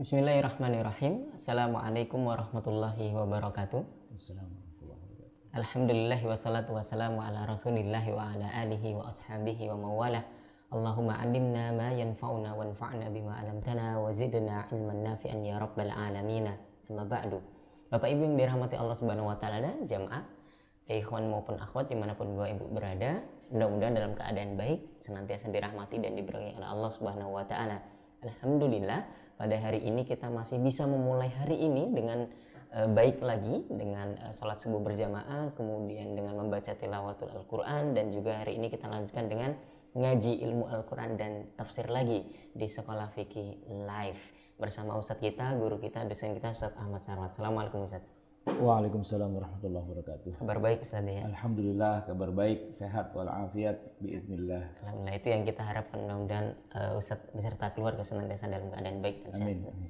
Bismillahirrahmanirrahim. Assalamualaikum warahmatullahi wabarakatuh. Alhamdulillah wassalatu wassalamu ala rasulillahi wa ala alihi wa ashabihi wa mawalah. Allahumma alimna ma yanfa'una wanfa'na bima alamtana wa zidna ilman nafi'an ya rabbal alamin. Amma ba'du. Bapak Ibu yang dirahmati Allah Subhanahu wa taala dan jamaah, ikhwan maupun akhwat dimanapun Bapak Ibu berada, mudah-mudahan dalam keadaan baik, senantiasa dirahmati dan diberkahi oleh Allah Subhanahu wa taala. Alhamdulillah, pada hari ini kita masih bisa memulai hari ini dengan baik lagi, dengan salat subuh berjamaah, kemudian dengan membaca tilawatul Al-Quran, dan juga hari ini kita lanjutkan dengan ngaji ilmu Al-Quran dan tafsir lagi di Sekolah Fikih Live bersama Ustadz kita, guru kita, dosen kita, Ustadz Ahmad Sarwat. Assalamualaikum Ustadz. Waalaikumsalam warahmatullahi wabarakatuh. Kabar baik Ustadz ya? Alhamdulillah kabar baik, sehat walafiat biidznillah. Alhamdulillah, itu yang kita harapkan, mudah-mudahan Ustadz beserta keluarga senantiasa dalam keadaan baik dan sehat. Amin.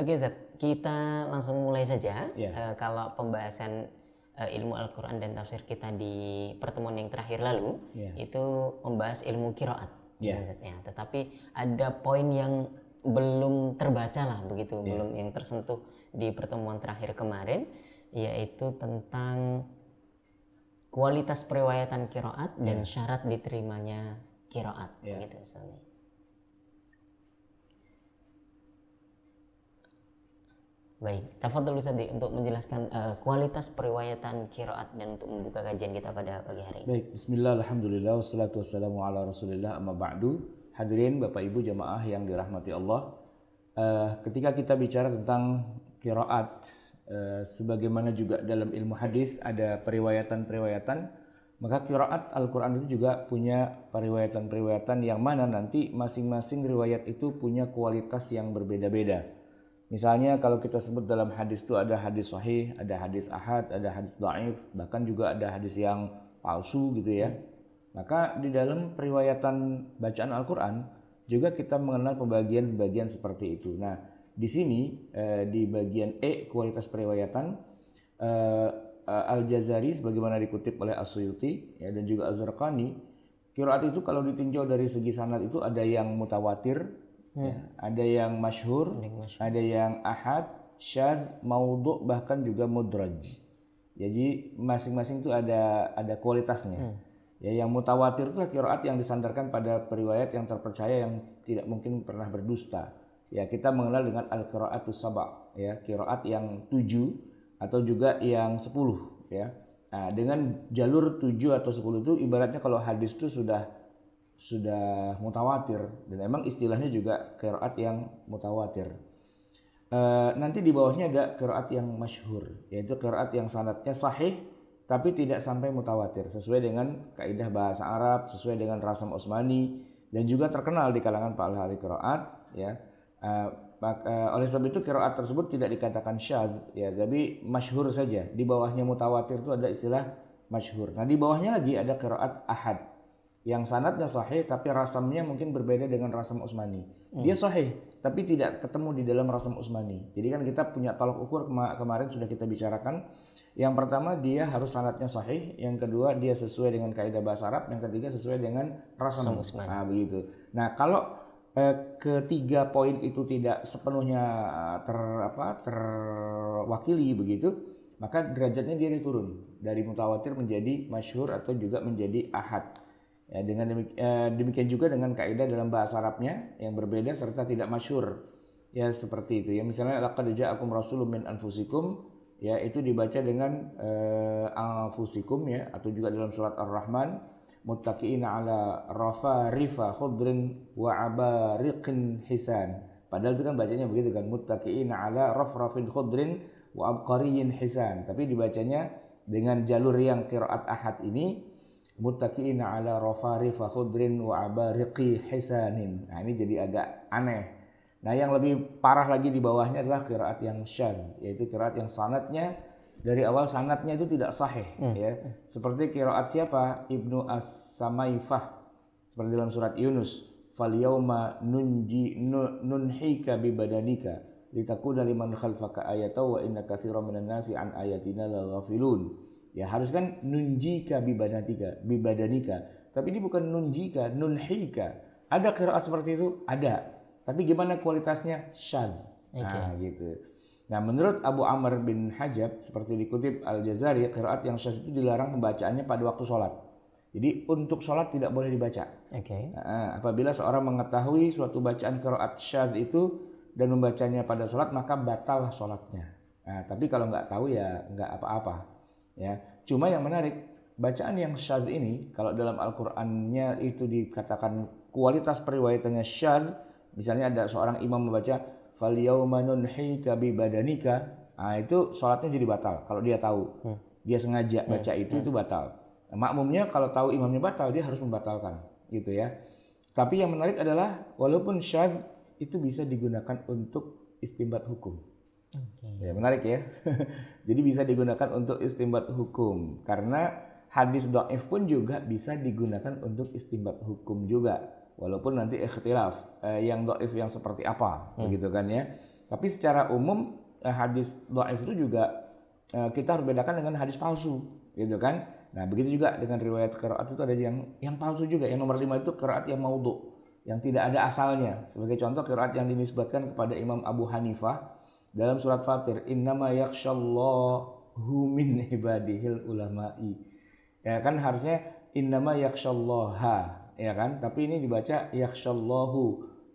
Oke Ustadz, kita langsung mulai saja. Ya. Kalau pembahasan ilmu Al-Quran dan tafsir kita di pertemuan yang terakhir lalu, itu membahas ilmu qiraat. Ya. Tetapi ada poin yang belum terbaca lah begitu, belum yang tersentuh di pertemuan terakhir kemarin, yaitu tentang kualitas periwayatan qiraat dan syarat diterimanya qiraat. Begitu Ustaz. Baik, tafadhol Ustaz untuk menjelaskan kualitas periwayatan qiraat dan untuk membuka kajian kita pada pagi hari ini. Baik, bismillah, alhamdulillah, wassalatu wassalamu ala rasulillah, amma ba'du. Hadirin Bapak Ibu jamaah yang dirahmati Allah, ketika kita bicara tentang qiraat, sebagaimana juga dalam ilmu hadis ada periwayatan-periwayatan, maka qiraat Al-Quran itu juga punya periwayatan-periwayatan yang mana nanti masing-masing riwayat itu punya kualitas yang berbeda-beda. Misalnya kalau kita sebut dalam hadis itu ada hadis sahih, ada hadis ahad, ada hadis dhaif, bahkan juga ada hadis yang palsu gitu ya. Maka di dalam periwayatan bacaan Al-Quran juga kita mengenal pembagian-pembagian seperti itu. Nah, di sini di bagian E, kualitas periwayatan, Al-Jazari sebagaimana dikutip oleh As-Suyuti dan juga Az-Zarqani, qiraat itu kalau ditinjau dari segi sanad itu ada yang mutawatir, ada yang masyhur, ada yang ahad, syadz, maudhu', bahkan juga mudraj. Jadi masing-masing itu ada kualitasnya. Ya, yang mutawatir itu qiraat yang disandarkan pada periwayat yang terpercaya yang tidak mungkin pernah berdusta. Ya, kita mengenal dengan al-qiraatus saba', ya, qiraat yang 7 atau juga yang 10, ya. Nah, dengan jalur 7 atau 10 itu ibaratnya kalau hadis itu sudah mutawatir, dan emang istilahnya juga qiraat yang mutawatir. Nanti di bawahnya ada qiraat yang masyhur, yaitu qiraat yang sanadnya sahih tapi tidak sampai mutawatir, sesuai dengan kaidah bahasa Arab, sesuai dengan Rasam Utsmani, dan juga terkenal di kalangan para ahli qiraat, ya. Oleh sebab itu qiraat tersebut tidak dikatakan syadz, ya, tapi masyhur saja. Di bawahnya mutawatir itu ada istilah masyhur. Nah, di bawahnya lagi ada qiraat ahad yang sanadnya sahih tapi rasamnya mungkin berbeda dengan Rasam Utsmani. Dia sahih tapi tidak ketemu di dalam Rasam Utsmani. Jadi kan kita punya tolak ukur, kemarin sudah kita bicarakan. Yang pertama dia harus sanadnya sahih, yang kedua dia sesuai dengan kaidah bahasa Arab, yang ketiga sesuai dengan Rasam Utsmani. Nah, begitu. Nah, kalau ketiga poin itu tidak sepenuhnya terwakili begitu, maka derajatnya dia turun dari mutawatir menjadi masyhur atau juga menjadi ahad. Ya, dengan demikian juga dengan kaidah dalam bahasa Arabnya yang berbeda serta tidak masyhur. Ya, seperti itu. Ya, misalnya laqad ja'akum rasulun min anfusikum, ya, itu dibaca dengan anfusikum, ya, atau juga dalam surat Ar-Rahman muttaqiina ala rafarifa khudrin wa abariqin hisan. Padahal itu kan bacanya begitu kan, muttaqiina ala rafrafin khudrin wa abqariyin hisan. Tapi dibacanya dengan jalur yang qiraat ahad ini, muttaqiina ala rafarifa khudrin wa abariqi hisanin. Nah, ini jadi agak aneh. Nah, yang lebih parah lagi di bawahnya adalah qiraat yang syadz, yaitu qiraat yang sanadnya dari awal sanadnya itu tidak sahih, ya. Seperti qiraat siapa? Ibnu As-Samaifah, seperti dalam surat Yunus, fal yauma nunhika bi badanika litakuna liman khalfaka ayatan wa inna katsiran minan nasi an ayatina laghafilun. Ya, harus kan nunjika bi badanika, tapi ini bukan nunjika, nunhika. Ada qiraat seperti itu? Ada. Tapi gimana kualitasnya? Syadz. Nah, gitu. Nah, menurut Abu Amr bin Hajab, seperti dikutip Al-Jazari, qiraat yang syadz itu dilarang pembacaannya pada waktu sholat. Jadi untuk sholat tidak boleh dibaca. Nah, apabila seorang mengetahui suatu bacaan qiraat syadz itu dan membacanya pada sholat, maka batal sholatnya. Nah, tapi kalau nggak tahu ya nggak apa-apa. Ya, cuma yang menarik, bacaan yang syadz ini, kalau dalam Al-Qur'annya itu dikatakan kualitas periwayatannya syadz, misalnya ada seorang imam membaca falyawma nunhika bi badanika, nah itu sholatnya jadi batal kalau dia tahu. Dia sengaja baca itu batal. Nah, makmumnya kalau tahu imamnya batal, dia harus membatalkan gitu ya. Tapi yang menarik adalah walaupun syadz itu bisa digunakan untuk istinbat hukum. Ya, menarik ya. Jadi bisa digunakan untuk istinbat hukum karena hadis dhaif pun juga bisa digunakan untuk istinbat hukum juga. Walaupun nanti ikhtilaf yang dhaif yang seperti apa, begitu kan ya. Tapi secara umum hadis dhaif itu juga kita harus bedakan dengan hadis palsu, gitu kan. Nah, begitu juga dengan riwayat qiraat itu ada yang palsu juga. Yang nomor 5 itu qiraat yang maudhu, yang tidak ada asalnya. Sebagai contoh qiraat yang dinisbatkan kepada Imam Abu Hanifah dalam surat Fatir, innama yakhshallahu min ibadihil ulama'i. Ya kan harusnya innama yakhshallaha, ya kan? Tapi ini dibaca yakhshallahu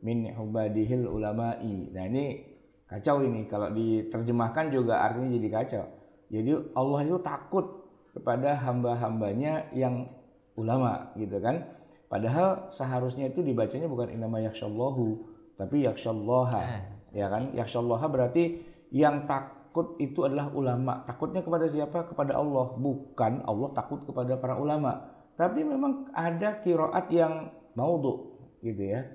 min ibadihil ulama'i. Nah, ini kacau ini. Kalau diterjemahkan juga artinya jadi kacau. Jadi Allah itu takut kepada hamba-hambanya yang ulama, gitu kan? Padahal seharusnya itu dibacanya bukan innama yakhshallahu, tapi yakhshallaha, ya kan? Yakhshallaha berarti yang takut itu adalah ulama. Takutnya kepada siapa? Kepada Allah, bukan Allah takut kepada para ulama. Tapi memang ada qiraat yang maudhu, gitu ya.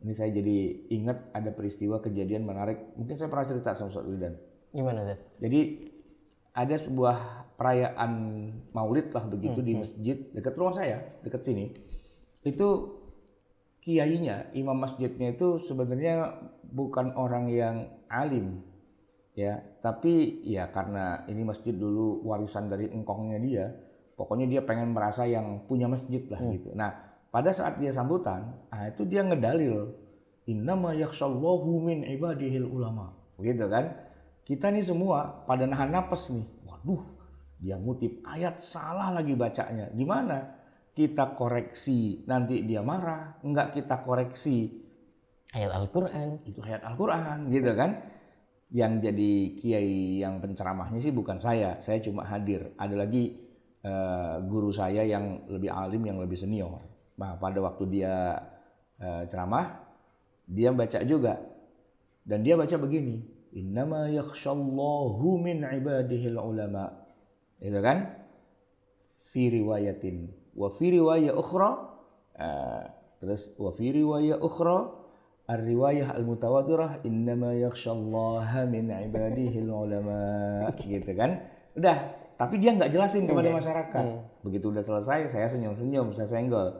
Ini saya jadi ingat ada peristiwa kejadian menarik. Mungkin saya pernah cerita sama Ustaz Wildan. Gimana, Ustaz? Jadi ada sebuah perayaan Maulid lah begitu di masjid dekat rumah saya, dekat sini. Itu kiainya, imam masjidnya itu sebenarnya bukan orang yang alim, ya. Tapi ya karena ini masjid dulu warisan dari engkongnya dia, pokoknya dia pengen merasa yang punya masjid lah gitu. Nah, pada saat dia sambutan, itu dia ngedalil, innama yakhshallahu min ibadihil ulama, begitu kan? Kita nih semua pada nahan napas nih. Waduh, dia ngutip ayat salah lagi bacanya. Gimana? Kita koreksi, nanti dia marah. Enggak kita koreksi Ayat Al-Quran. itu ayat Al-Quran, gitu kan? Yang jadi kiai yang penceramahnya sih bukan saya cuma hadir. Ada lagi guru saya yang lebih alim, yang lebih senior. Nah, pada waktu dia ceramah, dia baca juga. Dan dia baca begini, innama yakhshallahu min ibadihil ulama. Itu kan? Fi riwayatin. Wa fi riwayah ukhra. Terus wa fi riwayah ukhra ar-riwayah al-mutawatirah innama yakhshallaha min ibadihil ulama. Gitu kan? Udah, tapi dia nggak jelasin kepada masyarakat. Begitu udah selesai, saya senyum-senyum, saya senggol.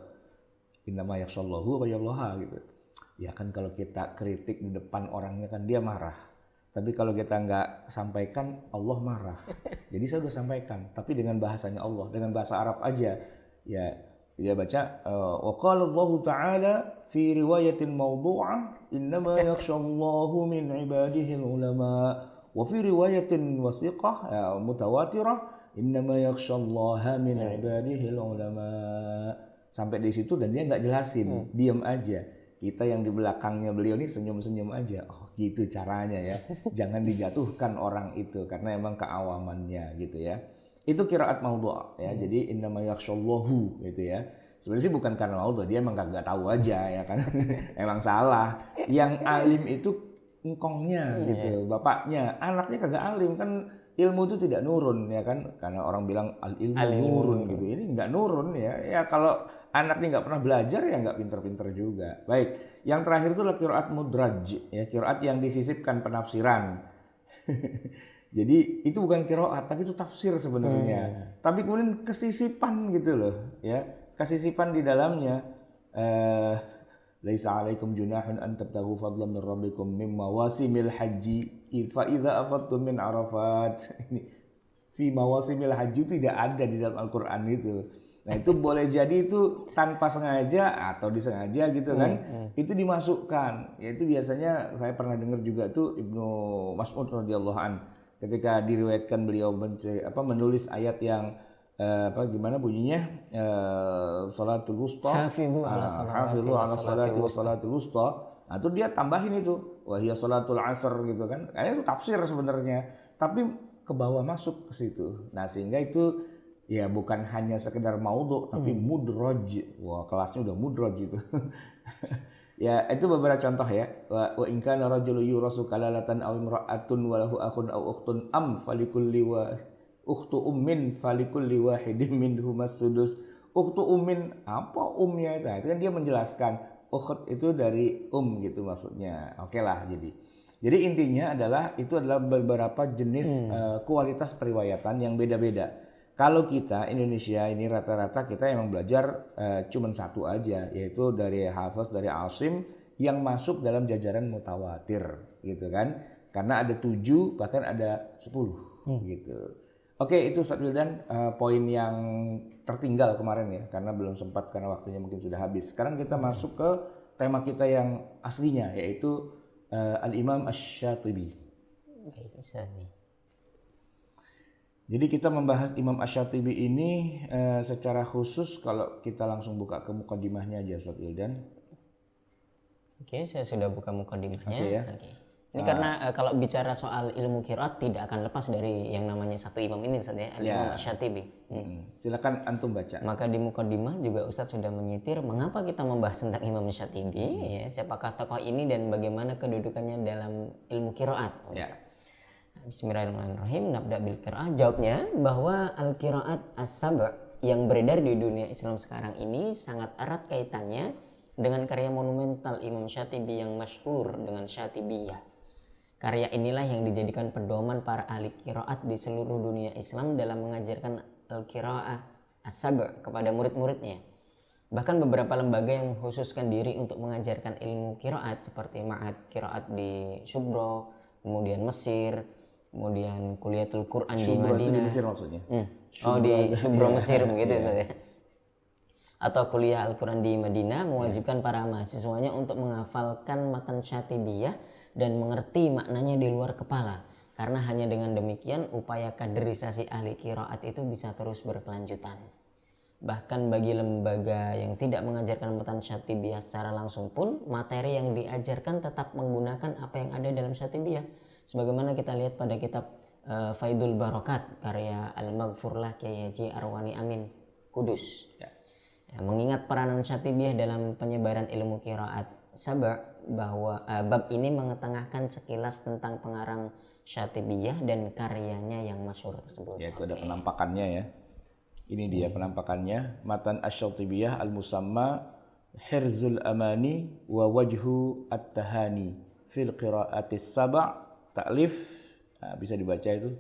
Innama yakhshallahu wa yallaha gitu. Ya kan kalau kita kritik di depan orangnya kan dia marah. Tapi kalau kita nggak sampaikan, Allah marah. Jadi saya udah sampaikan, tapi dengan bahasanya Allah, dengan bahasa Arab aja. Ya, dia baca wa qala Allah Ta'ala fi riwayatin mawdu'ah innama yakhshallahu min ibadihil ulama wa fi riwayatin wathiqah mutawatirah innama yakhshallaha min ibadihil ulama. Sampai di situ dan dia nggak jelasin, diam aja. Kita yang di belakangnya beliau ini senyum-senyum aja. Oh, gitu caranya ya. Jangan dijatuhkan orang itu karena emang keawamannya gitu ya. Itu qiraat maudhu' ya. Jadi innama yakhshallahu gitu ya. Sebenarnya sih bukan karena maudhu', dia emang kagak tahu aja ya kan. Emang salah. Yang alim itu engkongnya gitu, bapaknya. Anaknya kagak alim kan, ilmu itu tidak nurun ya kan. Karena orang bilang al-ilmu nurun gitu. Ini enggak nurun ya. Ya kalau anaknya nggak pernah belajar ya nggak pinter-pinter juga. Baik, yang terakhir itu adalah qiraat mudraj, ya qiraat yang disisipkan penafsiran. Jadi itu bukan qiraat, tapi itu tafsir sebenarnya. Tapi kemudian kesisipan gitu loh, ya kesisipan di dalamnya. Laisa alaikum junahun an tabtaghu fadlan min rabbikum mimma wasimil haji fa idza afattum min arafat. Ini fi mawasimil haji tidak ada di dalam Al-Qur'an itu. Nah itu boleh jadi itu tanpa sengaja atau disengaja gitu kan, itu dimasukkan. Yaitu biasanya saya pernah dengar juga tuh Ibnu Mas'ud radhiyallahu an ketika diriwayatkan beliau menulis ayat yang gimana bunyinya, salatul wusta, Hafidhu ala hafidhu ala salati wa salatul wusta. Nah itu dia tambahin itu wahia salatul asr gitu kan. Itu tafsir sebenarnya, tapi ke bawah masuk ke situ. Nah sehingga itu ya bukan hanya sekedar maudhu tapi mudraj. Wah, kelasnya udah mudraj itu. Ya, itu beberapa contoh ya. Wa in kana rajulun yurasu kalalatan aw imra'atun wa lahu akhun aw ukhtun am falikulli wa ukhtu ummin falikulli wahidin minhum as-sudus. Ukhtu ummin, apa umnya itu? Nah, itu kan dia menjelaskan ukht itu dari gitu maksudnya. Oke lah Jadi intinya adalah itu adalah beberapa jenis kualitas periwayatan yang beda-beda. Kalau kita Indonesia ini rata-rata kita emang belajar cuman satu aja, yaitu dari Hafiz, dari Asim yang masuk dalam jajaran mutawatir gitu kan. Karena ada 7 bahkan ada 10 gitu. Oke, itu Ustaz Wildan poin yang tertinggal kemarin ya, karena belum sempat karena waktunya mungkin sudah habis. Sekarang kita masuk ke tema kita yang aslinya, yaitu Al-Imam Asy-Syatibi. Baik, Ustaz nih. Jadi kita membahas Imam Asy-Syatibi ini secara khusus kalau kita langsung buka ke mukadimahnya aja Ustaz Wildan. Oke, saya sudah buka mukadimahnya. Oke ya. Oke. Ini karena kalau bicara soal ilmu qiraat tidak akan lepas dari yang namanya satu imam ini Ustaz ya, Imam Asy-Syatibi. Silakan antum baca. Maka di mukadimah juga Ustaz sudah menyitir mengapa kita membahas tentang Imam Asy-Syatibi, ya, siapakah tokoh ini dan bagaimana kedudukannya dalam ilmu qiraat. Ya. Bismillahirrahmanirrahim. Nabda bil qiraah. Jawabnya bahwa al-qiraat as-sab' yang beredar di dunia Islam sekarang ini sangat erat kaitannya dengan karya monumental Imam Syatibi yang masyhur dengan Syatibiyah. Karya inilah yang dijadikan pedoman para ahli qiraat di seluruh dunia Islam dalam mengajarkan al-qiraah as-sab' kepada murid-muridnya. Bahkan beberapa lembaga yang mengkhususkan diri untuk mengajarkan ilmu qiraat seperti Ma'had Qiraat di Subro, kemudian Mesir, kemudian Kuliatul Quran di Madinah. Di Mesir maksudnya. Di Subro Mesir begitu saja. Atau kuliah Al-Quran di Madinah mewajibkan para mahasiswanya untuk menghafalkan matan Syatibiyah dan mengerti maknanya di luar kepala. Karena hanya dengan demikian upaya kaderisasi ahli qiraat itu bisa terus berkelanjutan. Bahkan bagi lembaga yang tidak mengajarkan matan Syatibiyah secara langsung pun, materi yang diajarkan tetap menggunakan apa yang ada dalam Syatibiyah. Sebagaimana kita lihat pada kitab Faidul Barokat karya Al-Maghfurlah Kyai Haji Arwani Amin Kudus. Ya, mengingat peranan Syatibiyah dalam penyebaran ilmu qiraat sab' bahwa bab ini mengetengahkan sekilas tentang pengarang Syatibiyah dan karyanya yang masyhur tersebut. Ya, itu ada penampakannya ya. Ini dia penampakannya. Matan Asy-Syatibiyah Al-Musamma Hirzul Amani wa Wajhu At-Tahani fil Qiraatis Sab' Ta'lif. Nah, bisa dibaca itu?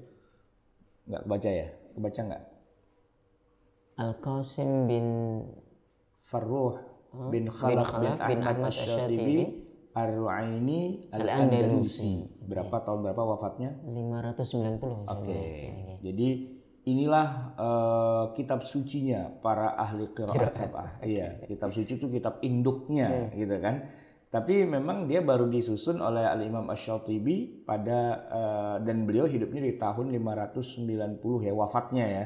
Nggak kebaca ya? Kebaca nggak? Al-Qasim bin Farruh bin Khalaf bin Ahmad Asy-Syatibi Ar-Ru'aini Al-Andalusi. Berapa tahun berapa wafatnya? 590. Oke. Jadi inilah kitab sucinya para ahli qiraat sab'ah. Iya, kitab suci itu kitab induknya gitu kan. Tapi memang dia baru disusun oleh Al-Imam Asy-Syatibi pada dan beliau hidupnya di tahun 590 ya wafatnya ya.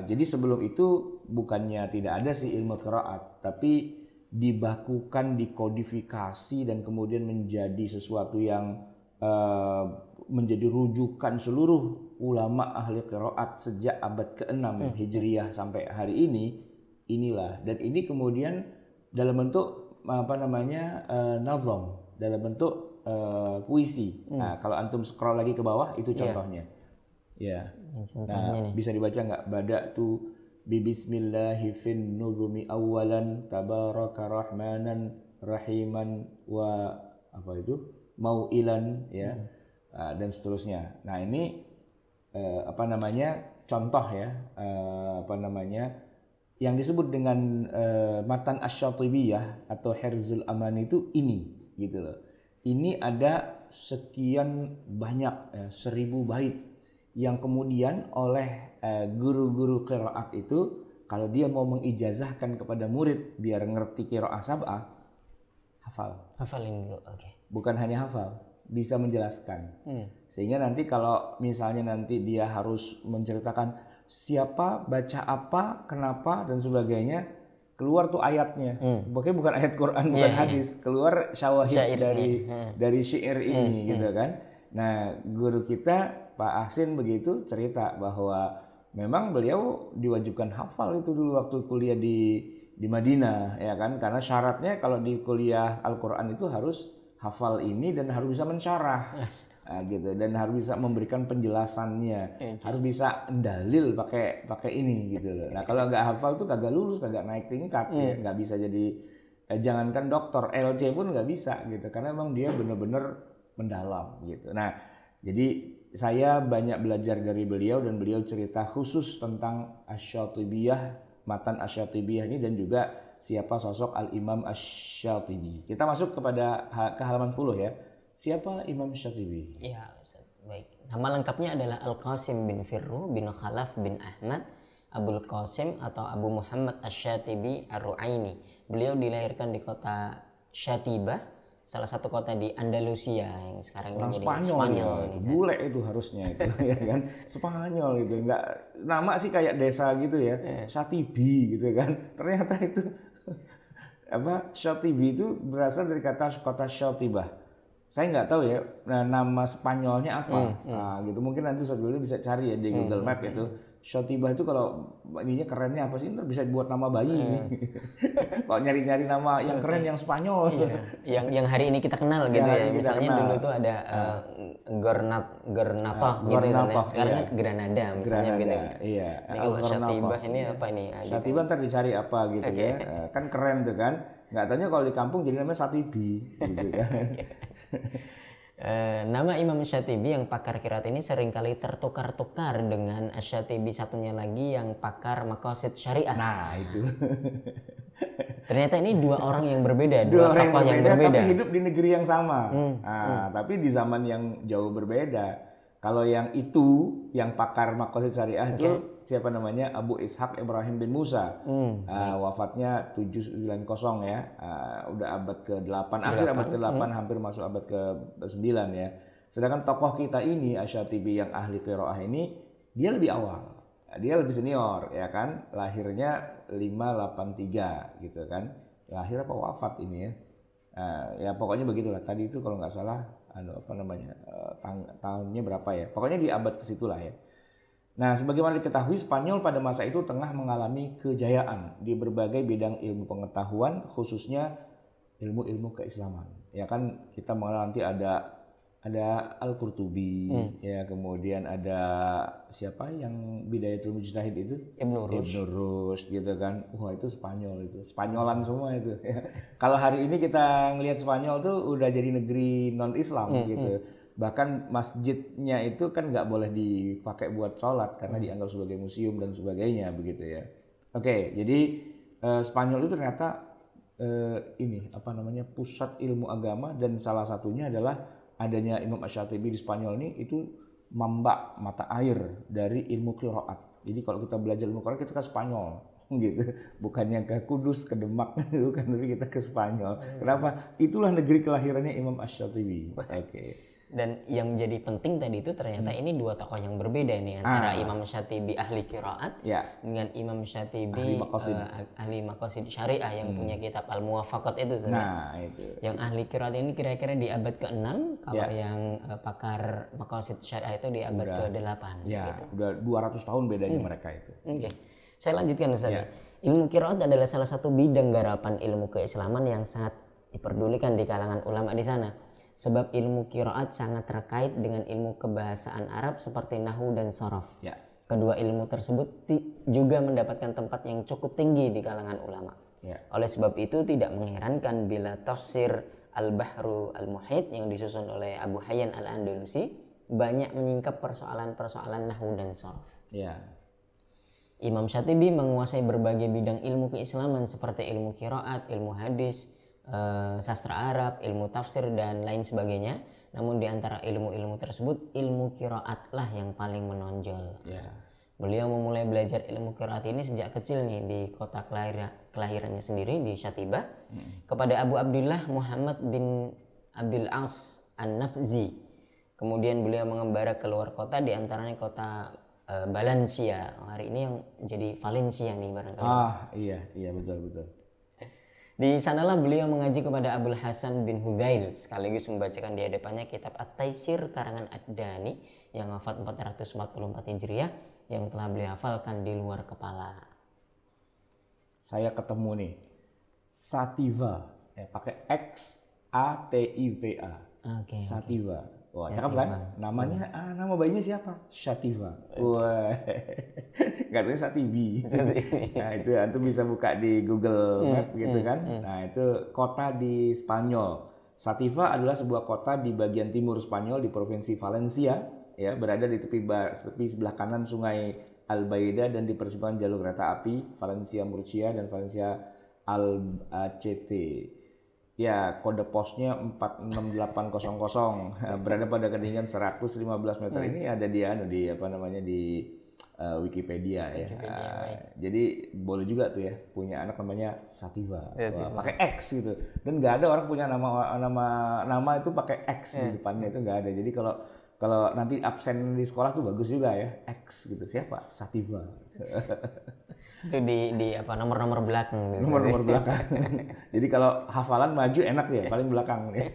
Jadi sebelum itu bukannya tidak ada sih ilmu qiraat, tapi dibakukan, dikodifikasi dan kemudian menjadi sesuatu yang menjadi rujukan seluruh ulama ahli qiraat sejak abad ke-6 Hijriyah sampai hari ini. Inilah, dan ini kemudian dalam bentuk nazam, dalam bentuk puisi. Nah, kalau antum scroll lagi ke bawah itu contohnya. Ya. Nah, bisa dibaca nggak? Bada'tu bi bismillahi fin nuzumi awalan tabaraka rahmanan rahiman wa apa itu? Mau'ilan ya. Dan seterusnya. Nah, ini contoh ya, yang disebut dengan matan Asy-Syatibiyah atau Hirzul Amani itu ini gitu loh. Ini ada sekian banyak 1000 bait yang kemudian oleh guru-guru qiraat itu kalau dia mau mengijazahkan kepada murid biar ngerti qiraah sab'ah, hafal. Hafalin dulu, oke. Bukan hanya hafal, bisa menjelaskan. Sehingga nanti kalau misalnya nanti dia harus menceritakan siapa, baca apa, kenapa, dan sebagainya, keluar tuh ayatnya. Pokoknya bukan ayat Quran, bukan hadis. Keluar syawahid dari syair ini gitu kan. Nah, guru kita Pak Ahsin begitu cerita bahwa memang beliau diwajibkan hafal itu dulu waktu kuliah di Madinah, ya kan? Karena syaratnya kalau di kuliah Al-Quran itu harus hafal ini dan harus bisa mensyarah, gitu, dan harus bisa memberikan penjelasannya, harus bisa dalil pakai ini, gitu loh. Nah kalau nggak hafal tuh kagak lulus, kagak naik tingkat, ya, nggak bisa jadi, jangankan dokter, LC pun nggak bisa, gitu, karena memang dia benar-benar mendalam, gitu. Nah jadi saya banyak belajar dari beliau dan beliau cerita khusus tentang Asy-Syatibiyah, matan Asy-Syatibiyah ini, dan juga siapa sosok Al-Imam Asy-Syatibi. Kita masuk ke halaman 10 ya. Siapa Imam Syatibi? Iya, Ustaz. Baik. Nama lengkapnya adalah Al-Qasim bin Firru bin Khalaf bin Ahmad Abul Qasim atau Abu Muhammad Asy-Syatibi Ar-Ru'aini. Beliau dilahirkan di kota Syatibah, salah satu kota di Andalusia yang sekarang Orang ini Spanyol ini. Bule itu harusnya itu ya kan. Spanyol itu enggak, nama sih kayak desa gitu ya. Syatibi gitu kan. Ternyata itu apa, Syatibi itu berasal dari kota Syatibah. Saya nggak tahu ya nama Spanyolnya apa. Nah, gitu mungkin nanti sebelumnya bisa cari ya di Google Map itu. Syatibah itu kalau ininya kerennya apa sih? Ntar bisa buat nama bayi ini. Kalau nyari-nyari nama yang keren yang Spanyol. Iya. Yang hari ini kita kenal gitu ya. Misalnya dulu tuh ada Granada gitu misalnya. Sekarang kan Granada misalnya gitu. Iya. Ini kalau Syatibah ini apa ini? Syatibah ntar dicari apa gitu ya. Kan keren tuh kan. Nggak taunya kalau di kampung jadi namanya Satibi gitu kan. Nama Imam Syatibi yang pakar qiraat ini seringkali tertukar-tukar dengan Asy-Syatibi satunya lagi yang pakar maqasid syariah. Nah itu. Ternyata ini dua orang yang berbeda, dua tokoh yang berbeda. Tapi hidup di negeri yang sama. Tapi di zaman yang jauh berbeda. Kalau yang itu, yang pakar maqasid syariah itu siapa namanya? Abu Ishaq Ibrahim bin Musa. Wafatnya 790 ya. Udah abad ke-8, akhir abad ke-8, hampir masuk abad ke-9 ya. Sedangkan tokoh kita ini, Asy-Syatibi yang ahli qiraah ini, dia lebih awal. Dia lebih senior ya kan. Lahirnya 583 gitu kan. Lahir apa wafat ini ya. Ya pokoknya begitulah. Tadi itu kalau nggak salah tahunnya berapa ya, pokoknya di abad kesitulah ya. Nah sebagaimana diketahui Spanyol pada masa itu tengah mengalami kejayaan di berbagai bidang ilmu pengetahuan, khususnya ilmu-ilmu keislaman ya kan. Kita mengenal nanti ada Al-Qurtubi ya, kemudian ada siapa yang Bidayatul Mujtahid itu, Ibnu Rushd gitu kan. Wah itu Spanyol, itu Spanyolan semua itu ya. Kalau hari ini kita ngelihat Spanyol tuh udah jadi negeri non Islam gitu. Bahkan masjidnya itu kan nggak boleh dipakai buat sholat karena dianggap sebagai museum dan sebagainya begitu ya. Oke, jadi Spanyol itu ternyata ini apa namanya, pusat ilmu agama, dan salah satunya adalah adanya Imam Asy-Syatibi di Spanyol ini itu mata air dari ilmu qiraat. Jadi kalau kita belajar ilmu qiraat kita ke Spanyol gitu. Bukannya ke Kudus, ke Demak bukan, tapi kita ke Spanyol. Kenapa? Itulah negeri kelahirannya Imam Asy-Syatibi. Oke. Dan yang menjadi penting tadi itu ternyata ini dua tokoh yang berbeda nih, antara Imam Syatibi ahli qiraat dengan Imam Syatibi ahli maqasid syariah yang punya kitab Al-Muwafaqat itu sebenarnya. Itu. Yang ahli qiraat ini kira-kira di abad ke-6, kalau yang pakar maqasid syariah itu di abad ke-8 ya, gitu. Udah 200 tahun bedanya mereka itu. Oke. Saya lanjutkan Ustaz. Ilmu qiraat adalah salah satu bidang garapan ilmu keislaman yang sangat diperdulikan di kalangan ulama di sana. Sebab ilmu qiraat sangat terkait dengan ilmu kebahasaan Arab seperti nahwu dan sharaf. Kedua ilmu tersebut juga mendapatkan tempat yang cukup tinggi di kalangan ulama. Oleh sebab itu tidak mengherankan bila tafsir Al-Bahru Al-Muhit yang disusun oleh Abu Hayyan Al-Andalusi banyak menyingkap persoalan-persoalan nahwu dan sharaf. Imam Syatibi menguasai berbagai bidang ilmu keislaman seperti ilmu qiraat, ilmu hadis, sastra Arab, ilmu tafsir dan lain sebagainya. Namun di antara ilmu-ilmu tersebut ilmu qiraatlah yang paling menonjol. Beliau memulai belajar ilmu qiraat ini sejak kecil nih di kota kelahirannya sendiri di Syatibah kepada Abu Abdullah Muhammad bin Abil As An-Nafzi. Kemudian beliau mengembara ke luar kota, di antaranya kota Valencia. Hari ini yang jadi Valencia nih barangkali. Iya betul. Di sanalah beliau mengaji kepada Abul Hasan bin Hudzail, sekaligus membacakan di hadapannya kitab At-Taisir karangan Ad-Dani yang wafat 444 Hijriah yang telah beliau hafalkan di luar kepala. Saya ketemu nih Sativa, pakai X-A-T-I-V-A. Oke. Sativa. Wah, cakep kan? Namanya, nama bayinya siapa? Sativa. Wah, nggak tahu Sativi. Nah itu antum bisa buka di Google Map gitu kan. Nah itu kota di Spanyol. Sativa adalah sebuah kota di bagian timur Spanyol di provinsi Valencia, ya, berada di tepi sebelah kanan Sungai Albaida dan di persimpangan jalur kereta api Valencia Murcia dan Valencia Albacete. Ya, kode posnya 46800, berada pada ketinggian 115 meter. Ini ada di Wikipedia ya. Jadi boleh juga tuh ya punya anak namanya Sativa. Pakai X gitu. Dan nggak ada orang punya nama itu pakai X di depannya, itu nggak ada. Jadi kalau nanti absen di sekolah tuh bagus juga ya, X gitu. Siapa? Sativa. Itu di nomor-nomor belakang. Nomor belakang. Jadi kalau hafalan maju enak ya, paling belakang ya.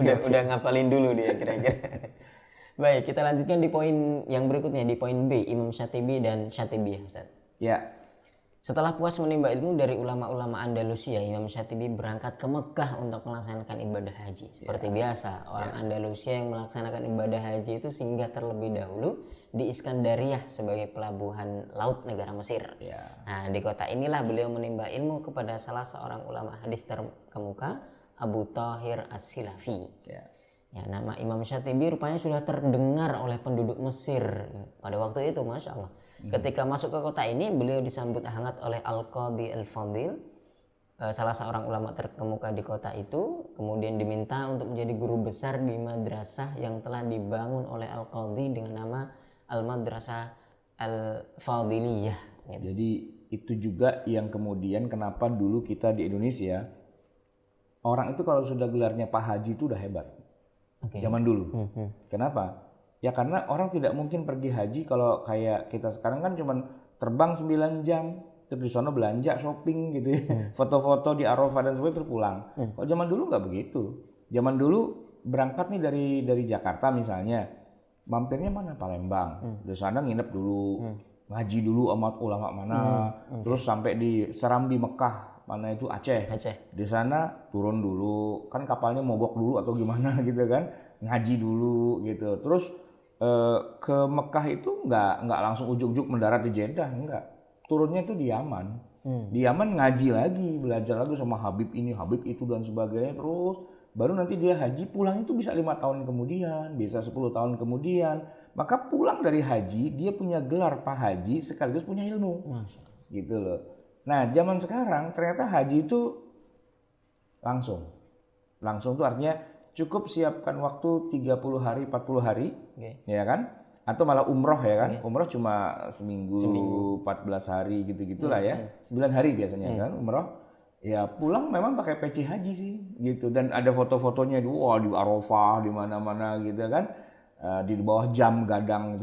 Udah ngapalin dulu dia kira-kira. Baik, kita lanjutkan di poin yang berikutnya, di poin B, Imam Syatibi dan Syatibiyah, Ustaz. Ya. Setelah puas menimba ilmu dari ulama-ulama Andalusia, Imam Syatibi berangkat ke Mekah untuk melaksanakan ibadah haji. Seperti biasa, orang Andalusia yang melaksanakan ibadah haji itu singgah terlebih dahulu di Iskandariah sebagai pelabuhan laut negara Mesir. Nah, di kota inilah beliau menimba ilmu kepada salah seorang ulama hadis terkemuka, Abu Thahir As-Silafi. Ya, nama Imam Syatibi rupanya sudah terdengar oleh penduduk Mesir pada waktu itu, Masya Allah. Ketika masuk ke kota ini, beliau disambut hangat oleh Al-Qadhi Al-Fadil, salah seorang ulama terkemuka di kota itu. Kemudian diminta untuk menjadi guru besar di madrasah yang telah dibangun oleh Al-Qadhi dengan nama Al-Madrasah Al-Fadiliyah. Gitu. Jadi itu juga yang kemudian kenapa dulu kita di Indonesia, orang itu kalau sudah gelarnya Pak Haji itu udah hebat. Zaman dulu. Kenapa? Ya karena orang tidak mungkin pergi haji kalau kayak kita sekarang kan cuman terbang 9 jam, terus di sana belanja, shopping gitu ya. Foto-foto di Arafah dan sebagainya terus pulang. Kalau zaman dulu nggak begitu. Zaman dulu berangkat nih dari Jakarta misalnya, mampirnya mana? Palembang. Di sana nginep dulu, ngaji dulu sama ulama mana, terus sampai di Serambi Mekah, mana itu Aceh. Di sana turun dulu, kan kapalnya mogok dulu atau gimana gitu kan, ngaji dulu gitu. Terus ke Mekah itu nggak langsung ujuk-ujuk mendarat di Jeddah, enggak. Turunnya itu di Yaman. Di Yaman ngaji lagi, belajar lagi sama Habib ini, Habib itu dan sebagainya. Terus baru nanti dia haji, pulang itu bisa 5 tahun kemudian, bisa 10 tahun kemudian. Maka pulang dari haji, dia punya gelar Pak Haji sekaligus punya ilmu. Gitu loh. Nah, zaman sekarang ternyata haji itu langsung. Langsung itu artinya cukup siapkan waktu 30 hari, 40 hari, ya kan? Atau malah umroh ya kan? Umroh cuma seminggu 14 hari gitu-gitulah ya. 9 hari biasanya kan umroh. Ya pulang memang pakai peci haji sih gitu. Dan ada foto-fotonya di Arafah, di mana-mana gitu kan. Di bawah jam gadang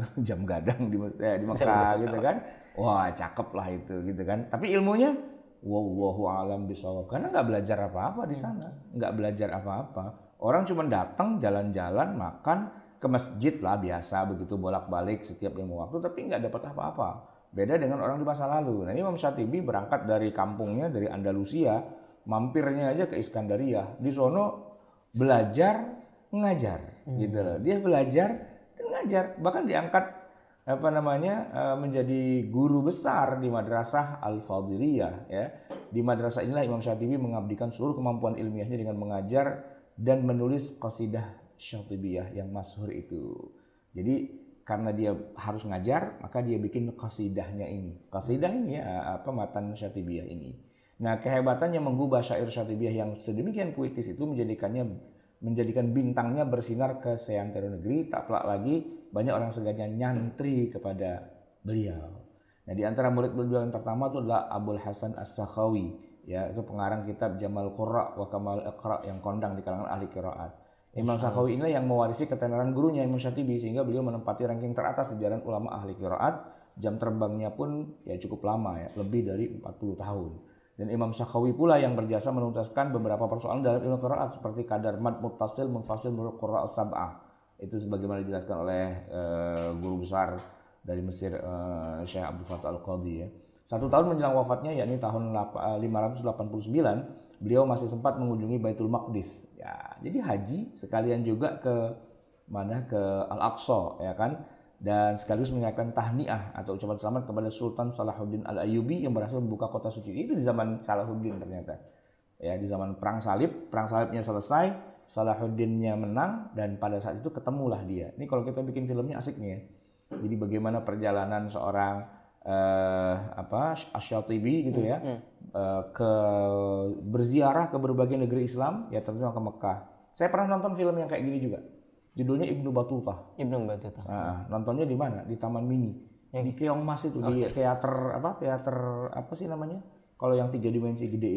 di Mekah gitu kan. Wah, cakep lah itu gitu kan. Tapi ilmunya wallahu a'lam bishawab. Karena nggak belajar apa-apa di sana. Nggak belajar apa-apa. Orang cuma datang jalan-jalan, makan, ke masjid lah biasa begitu bolak-balik setiap 5 waktu, tapi nggak dapat apa-apa. Beda dengan orang di masa lalu. Nah, ini Imam Syatibi berangkat dari kampungnya, dari Andalusia, mampirnya aja ke Iskandariah. Di sono belajar, ngajar gitu loh. Dia belajar dan ngajar, bahkan diangkat menjadi guru besar di Madrasah Al-Fadiliyah ya. Di madrasah inilah Imam Syatibi mengabdikan seluruh kemampuan ilmiahnya dengan mengajar dan menulis qasidah Syatibiyah yang masyhur itu. Jadi karena dia harus ngajar, maka dia bikin qasidahnya ini. Qasidah ini ya, matan Syatibiyah ini. Nah, kehebatannya menggubah syair Syatibiyah yang sedemikian puitis itu menjadikan bintangnya bersinar ke seantero negeri. Tak pelak lagi banyak orang sengaja nyantri kepada beliau. Nah, di antara murid beliau yang pertama itu adalah Abul Hasan As-Sakhawi, ya, itu pengarang kitab Jamal Qurra wa Kamal Iqra yang kondang di kalangan ahli qiraat. Imam Sakhawi inilah yang mewarisi ketenaran gurunya Imam Syatibi sehingga beliau menempati ranking teratas di jajaran ulama ahli qiraat. Jam terbangnya pun ya cukup lama ya, lebih dari 40 tahun. Dan Imam Sakhawi pula yang berjasa menuntaskan beberapa persoalan dalam ilmu qiraat seperti kadar mad muttasil munfasil menurut qurra as-sab'ah. Itu sebagaimana dijelaskan oleh guru besar dari Mesir Syekh Abdul Fattah Al-Qadhi ya. 1 tahun menjelang wafatnya yakni tahun 589, beliau masih sempat mengunjungi Baitul Maqdis. Ya, jadi haji sekalian juga ke mana, ke Al-Aqsa ya kan. Dan sekaligus menyampaikan tahniah atau ucapan selamat kepada Sultan Salahuddin Al-Ayyubi yang berhasil membuka kota suci. Itu di zaman Salahuddin ternyata. Ya, di zaman perang salibnya selesai, Salahuddinnya menang dan pada saat itu ketemulah dia. Ini kalau kita bikin filmnya asik nih ya. Jadi bagaimana perjalanan seorang Asy-Syatibi gitu ya, ke berziarah ke berbagai negeri Islam, ya terutama ke Mekah. Saya pernah nonton film yang kayak gini juga. Judulnya Ibnu Battuta. Nontonnya di mana? Di Taman Mini. Di Keong Mas itu, di teater apa sih namanya? Kalau yang 3 dimensi gede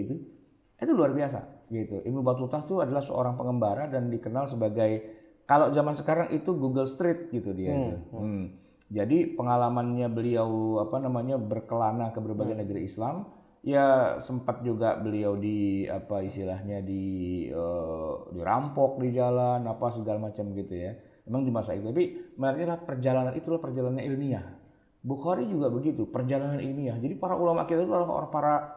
itu luar biasa gitu. Ibnu Battuta itu adalah seorang pengembara dan dikenal sebagai, kalau zaman sekarang itu Google Street gitu dia. Jadi pengalamannya beliau berkelana ke berbagai negeri Islam. Ya sempat juga beliau dirampok di jalan segala macam gitu ya. Memang di masa itu. Tapi menariknya perjalanan ilmiah. Bukhari juga begitu, perjalanan ilmiah. Jadi para ulama kita itu adalah para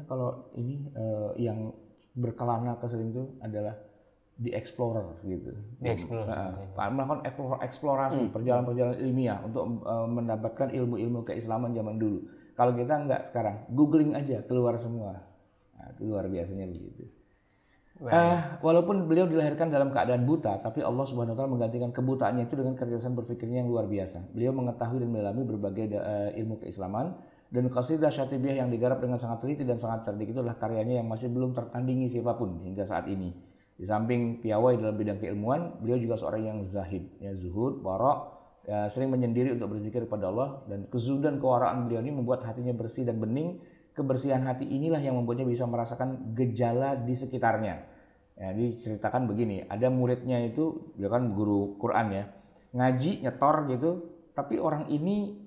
kalau ini yang berkelana ke sering itu adalah di explorer gitu. Melakukan eksplorasi, perjalanan ilmiah untuk mendapatkan ilmu-ilmu keislaman zaman dulu. Kalau kita enggak sekarang, googling aja keluar semua. Nah, itu luar biasanya begitu. Walaupun beliau dilahirkan dalam keadaan buta, tapi Allah Subhanahu wa taala menggantikan kebutaannya itu dengan kecerdasan berpikirnya yang luar biasa. Beliau mengetahui dan mendalami berbagai ilmu keislaman, dan qasidah Syatibiyah yang digarap dengan sangat teliti dan sangat cerdik itu adalah karyanya yang masih belum tertandingi siapapun hingga saat ini. Di samping piawai dalam bidang keilmuan, beliau juga seorang yang zahid, ya, zuhud, wara', ya, sering menyendiri untuk berzikir kepada Allah, dan kezuhudan kewaraan beliau ini membuat hatinya bersih dan bening. Kebersihan hati inilah yang membuatnya bisa merasakan gejala di sekitarnya. Ya, diceritakan begini, ada muridnya itu, beliau kan guru Quran ya, ngaji, nyetor gitu, tapi orang ini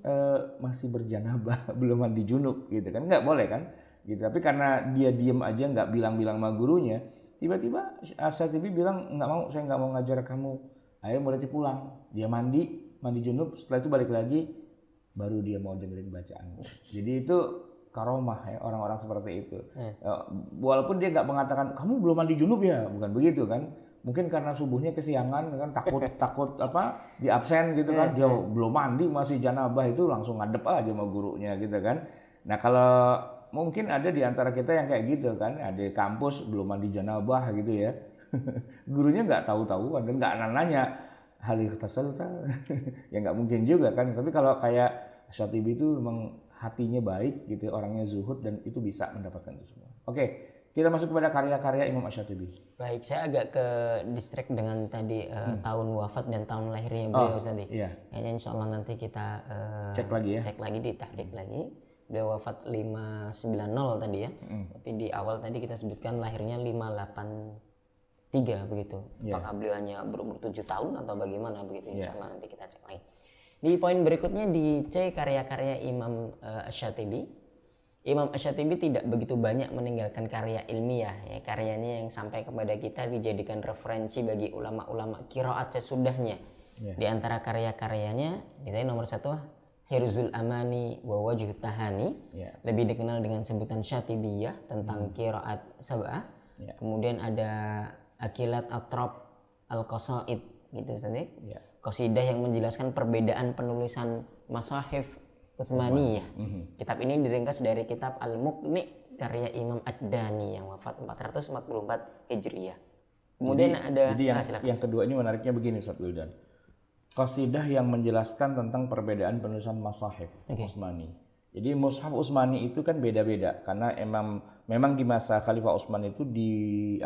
masih berjanabah, belum mandi junub gitu kan, nggak boleh kan, gitu. Tapi karena dia diem aja, nggak bilang-bilang sama gurunya, tiba-tiba Asy-Syatibi bilang, saya nggak mau ngajar kamu. Akhirnya muridnya pulang, dia mandi junub, setelah itu balik lagi, baru dia mau dengerin bacaan. Jadi itu karomah ya, orang-orang seperti itu. Walaupun dia nggak mengatakan kamu belum mandi junub ya, bukan begitu kan. Mungkin karena subuhnya kesiangan kan, takut di absen gitu kan, dia belum mandi masih janabah, itu langsung ngadep aja sama gurunya gitu kan. Nah, kalau mungkin ada di antara kita yang kayak gitu kan, ada kampus belum mandi janabah gitu ya. Gurunya nggak tahu-tahu dan nggak nanya hal ikhtasalta. Ya nggak mungkin juga kan. Tapi kalau kayak Syatibi itu memang hatinya baik gitu, orangnya zuhud, dan itu bisa mendapatkan itu semua. Oke, kita masuk kepada karya-karya Imam Asy-Syatibi. Baik, saya agak ke distract dengan tadi tahun wafat dan tahun lahirnya beliau tadi. Iya. Kayaknya insya Allah nanti kita cek lagi, ditahqiq lagi. Beliau wafat 590 tadi ya. Tapi di awal tadi kita sebutkan lahirnya 583 begitu. Apakah beliau hanya berumur 7 tahun atau bagaimana begitu? Insya Allah nanti kita cek lagi. Di poin berikutnya di C, karya-karya Imam Asy-Syatibi. Imam Asy-Syatibi tidak begitu banyak meninggalkan karya ilmiah ya, karyanya yang sampai kepada kita dijadikan referensi bagi ulama-ulama qiraat sesudahnya. Di antara karya-karyanya kita nomor 1 Hirzul Amani wa Wajhut Tahani, lebih dikenal dengan sebutan Syatibiyah tentang qiraat sab'ah. Kemudian ada Akilat Atrab Al-Qasaid gitu Ustaz. Qasidah yang menjelaskan perbedaan penulisan Mashahif Utsmaniyah. Kitab ini diringkas dari kitab Al-Muqni karya Imam Ad-Dani yang wafat 444 Hijriyah. Kemudian yang kedua ini menariknya begini Ustaz Wildan. Qasidah yang menjelaskan tentang perbedaan penulisan Mashahif Utsmani. Jadi Mushaf Utsmani itu kan beda-beda karena memang di masa Khalifah Utsman itu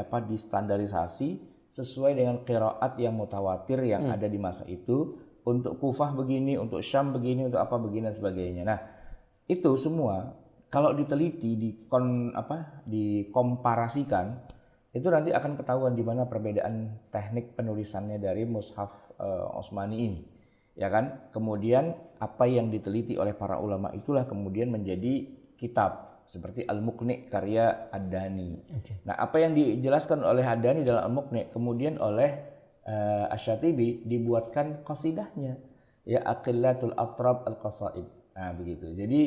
distandarisasi sesuai dengan qiraat yang mutawatir yang ada di masa itu, untuk Kufah begini, untuk Syam begini, untuk apa begini dan sebagainya. Nah, itu semua kalau diteliti, dikomparasikan, itu nanti akan ketahuan di mana perbedaan teknik penulisannya dari mushaf Utsmani ini. Ya kan? Kemudian apa yang diteliti oleh para ulama itulah kemudian menjadi kitab seperti Al-Muqni karya Ad-Dani. Nah, apa yang dijelaskan oleh Ad-Dani dalam Al-Muqni kemudian oleh Asy-Syatibi dibuatkan qasidahnya, ya Aqillatul Atrab Al-Qasaid. Nah, begitu. Jadi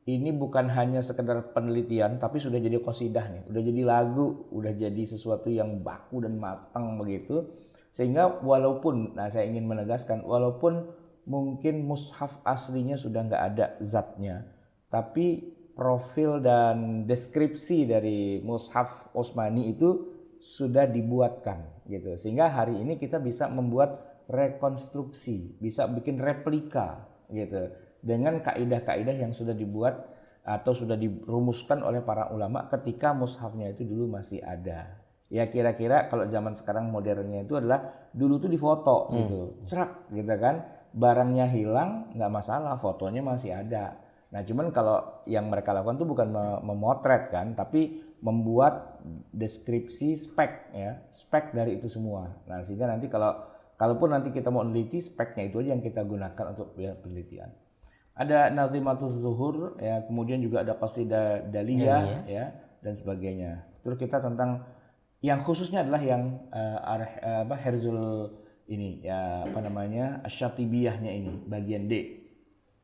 ini bukan hanya sekedar penelitian tapi sudah jadi qasidah nih, udah jadi lagu, udah jadi sesuatu yang baku dan matang begitu. Sehingga walaupun, nah saya ingin menegaskan, walaupun mungkin mushaf aslinya sudah nggak ada zatnya, tapi profil dan deskripsi dari mushaf Utsmani itu sudah dibuatkan gitu. Sehingga hari ini kita bisa membuat rekonstruksi, bisa bikin replika gitu dengan kaidah-kaidah yang sudah dibuat atau sudah dirumuskan oleh para ulama ketika mushafnya itu dulu masih ada. Ya kira-kira kalau zaman sekarang modernnya itu adalah dulu tuh difoto gitu, cerak gitu kan, barangnya hilang nggak masalah, fotonya masih ada. Nah cuman kalau yang mereka lakukan tuh bukan memotret kan, tapi membuat deskripsi spek ya, spek dari itu semua. Nah sehingga nanti kalaupun nanti kita mau meneliti, speknya itu aja yang kita gunakan untuk penelitian. Ada Nazimatuz Zuhur ya, kemudian juga ada Qasidah Daliyah ya dan sebagainya. Terus kita tentang yang khususnya adalah yang Herzul ini ya Asy-Syatibiyahnya ini bagian D.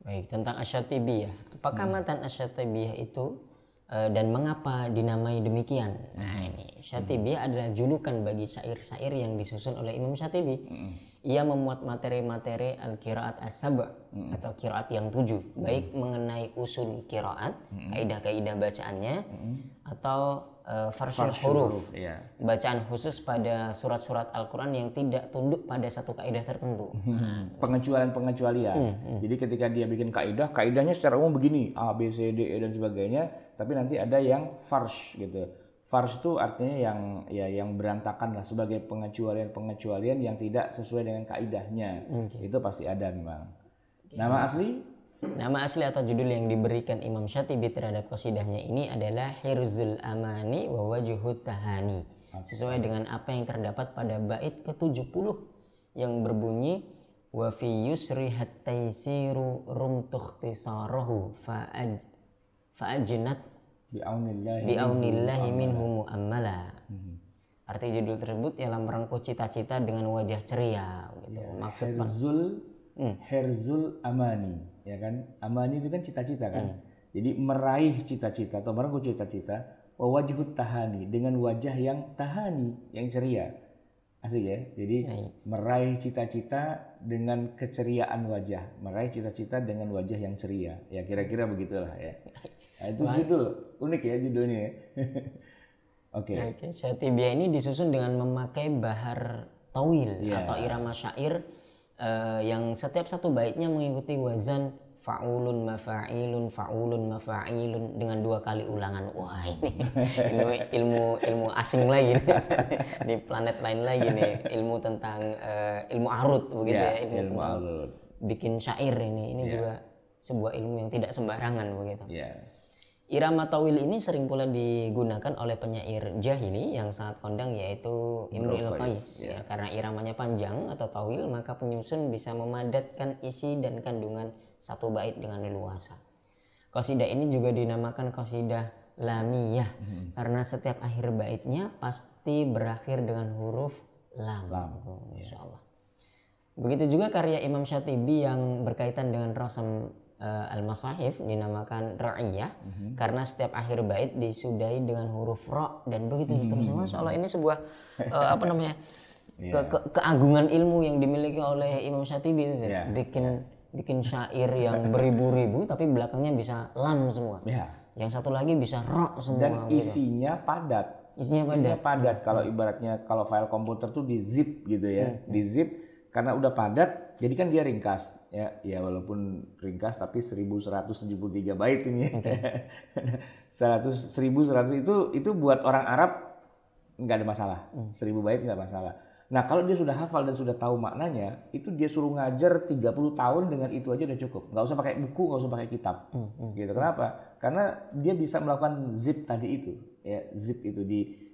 Baik, tentang Asy-Syatibiyah. Apakah matan Asy-Syatibiyah itu dan mengapa dinamai demikian? Nah, ini Syatibiyah adalah julukan bagi syair-syair yang disusun oleh Imam Syatibi. Ia memuat materi-materi al-qiraat as-sab' atau qiraat yang 7, baik mengenai usul qiraat, kaidah-kaidah bacaannya, atau farsul huruf, bacaan khusus pada surat-surat Al-Quran yang tidak tunduk pada satu kaidah tertentu. Pengecualian. Jadi ketika dia bikin kaidah, kaidahnya secara umum begini, A, B, C, D, E dan sebagainya, tapi nanti ada yang farsh gitu. Farsh itu artinya yang berantakan lah, sebagai pengecualian yang tidak sesuai dengan kaidahnya. Itu pasti ada memang. Nama asli? Nama asli atau judul yang diberikan Imam Syatibi terhadap qasidahnya ini adalah Hirzul Amani wa Wajhut Tahani. Sesuai dengan apa yang terdapat pada bait ke-70 yang berbunyi wa fi yusrihat taisiru rumtukhtisarahu fa'ajnat bi'aunillahi minhu mu'ammala. Arti judul tersebut ialah merengkuh cita-cita dengan wajah ceria gitu. Maksud Herzul Amani, ya kan? Amani itu kan cita-cita kan. Jadi meraih cita-cita atau merengkuh cita-cita, wa wajhut tahani, dengan wajah yang tahani, yang ceria. Asik ya. Jadi meraih cita-cita dengan keceriaan wajah, meraih cita-cita dengan wajah yang ceria. Ya kira-kira begitulah ya. Nah, itu judul unik ya judulnya. Oke. Syatibiyah ini disusun dengan memakai bahar tawil atau irama syair yang setiap satu baitnya mengikuti wazan fa'ulun mafa'ilun dengan 2 kali ulangan. Wah, ini ilmu asing lagi nih. Di planet lain lagi nih, ilmu tentang ilmu arut begitu ya, ilmu arut. Bikin syair ini juga sebuah ilmu yang tidak sembarangan begitu. Irama tawil ini sering pula digunakan oleh penyair jahili yang sangat kondang, yaitu Imrul Qais. Karena iramanya panjang atau tawil, maka penyusun bisa memadatkan isi dan kandungan satu bait dengan leluasa. Qasidah ini juga dinamakan qasidah lamiyah karena setiap akhir baitnya pasti berakhir dengan huruf lam. Insya Allah. Begitu juga karya Imam Syatibi yang berkaitan dengan rasam al-masahif dinamakan ra'iyah karena setiap akhir bait disudahi dengan huruf ra dan begitu seterusnya. Masya Allah, ini sebuah keagungan ilmu yang dimiliki oleh Imam Syatibi itu bikin syair yang beribu-ribu tapi belakangnya bisa lam semua. Yang satu lagi bisa ra semua. Dan isinya padat. Isinya padat. Kalau ibaratnya kalau file komputer tuh di zip gitu ya, di zip karena udah padat, jadi kan dia ringkas. Ya walaupun ringkas tapi 1173 bait ini. 1100 itu buat orang Arab nggak ada masalah. 1000 bait nggak masalah. Nah kalau dia sudah hafal dan sudah tahu maknanya, itu dia suruh ngajar 30 tahun dengan itu aja udah cukup. Nggak usah pakai buku, nggak usah pakai kitab. Gitu. Kenapa? Karena dia bisa melakukan zip tadi itu. Ya, zip itu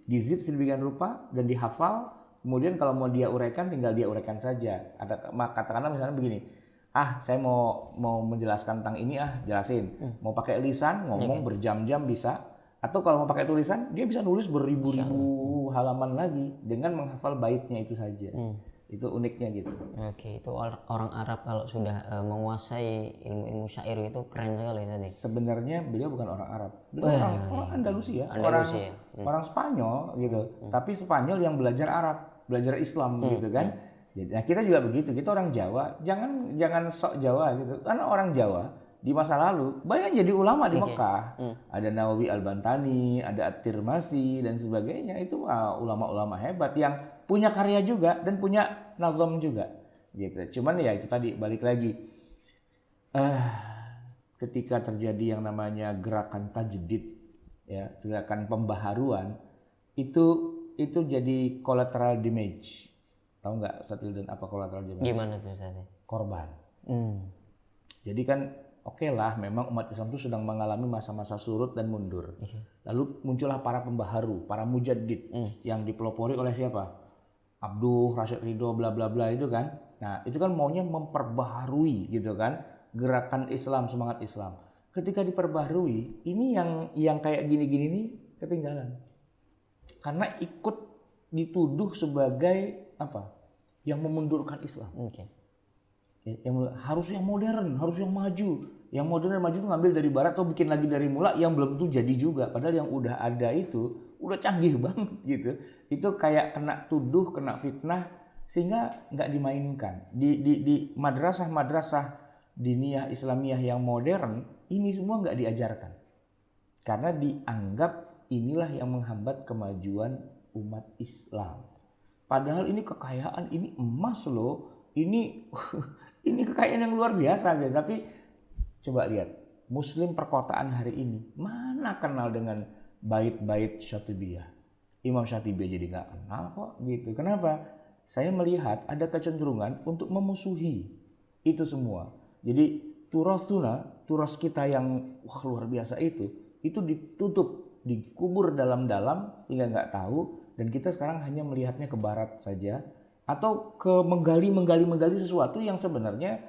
di zip sedemikian rupa dan dihafal. Kemudian kalau mau dia uraikan, tinggal dia uraikan saja. Katakanlah misalnya begini, saya mau menjelaskan tentang ini, jelasin. Mau pakai lisan, ngomong berjam-jam bisa. Atau kalau mau pakai tulisan, dia bisa nulis beribu-ribu halaman lagi dengan menghafal baitnya itu saja. Itu uniknya gitu. Oke, itu orang Arab kalau sudah menguasai ilmu-ilmu syair itu keren sekali tadi. Sebenarnya beliau bukan orang Arab, beliau orang Andalusia, orang Spanyol gitu. Tapi Spanyol yang belajar Arab, belajar Islam gitu kan. Nah, kita juga begitu, kita orang Jawa, jangan sok Jawa gitu. Karena orang Jawa di masa lalu banyak jadi ulama di Mekah. Ada Nawawi Al-Bantani, ada At-Tirmasi dan sebagainya. Itu ulama-ulama hebat yang punya karya juga dan punya nazam juga gitu. Cuman ya itu tadi balik lagi, ketika terjadi yang namanya gerakan tajdid, ya, gerakan pembaharuan, itu jadi collateral damage. Tahu nggak Satildon apa collateral damage? Gimana tuh Ustaz? Korban. Jadi kan oke lah, memang umat Islam itu sedang mengalami masa-masa surut dan mundur. Lalu muncullah para pembaharu, para mujaddid yang dipelopori oleh siapa? Abduh, Rashid Ridho, bla bla bla itu kan. Nah itu kan maunya memperbaharui gitu kan, gerakan Islam, semangat Islam. Ketika diperbaharui, ini yang kayak gini-gini nih ketinggalan. Karena ikut dituduh sebagai apa? Yang memundurkan Islam. Harus yang modern, harus yang maju. Yang modern dan maju itu ngambil dari barat atau bikin lagi dari mula yang belum tentu jadi juga. Padahal yang udah ada itu udah canggih banget gitu. Itu kayak kena tuduh, kena fitnah sehingga nggak dimainkan. Di madrasah-madrasah diniyah Islamiyah yang modern ini semua nggak diajarkan. Karena dianggap inilah yang menghambat kemajuan umat Islam. Padahal ini kekayaan, ini emas loh. Ini kekayaan yang luar biasa gitu. Tapi coba lihat, Muslim perkotaan hari ini mana kenal dengan bait-bait Syatibiyah. Imam Syatibiyah jadi nggak kenal kok gitu. Kenapa? Saya melihat ada kecenderungan untuk memusuhi itu semua. Jadi turas kita yang luar biasa itu ditutup, dikubur dalam-dalam sehingga nggak tahu. Dan kita sekarang hanya melihatnya ke barat saja. Atau ke menggali sesuatu yang sebenarnya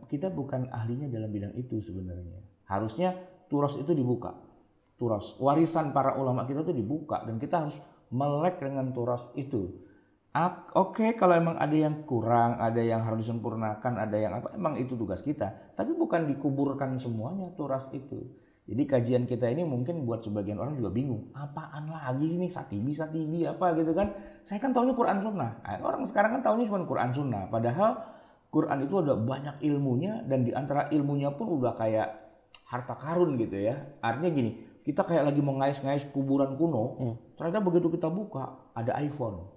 kita bukan ahlinya dalam bidang itu sebenarnya. Harusnya turas itu dibuka. Turas, warisan para ulama kita itu dibuka dan kita harus melek dengan turas itu. Oke, kalau emang ada yang kurang, ada yang harus disempurnakan, ada yang apa, emang itu tugas kita. Tapi bukan dikuburkan semuanya turas itu. Jadi kajian kita ini mungkin buat sebagian orang juga bingung. Apaan lagi ini Satibi apa gitu kan. Saya kan taunya Quran Sunnah. Orang sekarang kan taunya cuma Quran Sunnah. Padahal Quran itu ada banyak ilmunya dan di antara ilmunya pun udah kayak harta karun gitu ya. Artinya gini, kita kayak lagi mengais-ngais kuburan kuno. Ternyata begitu kita buka ada iPhone.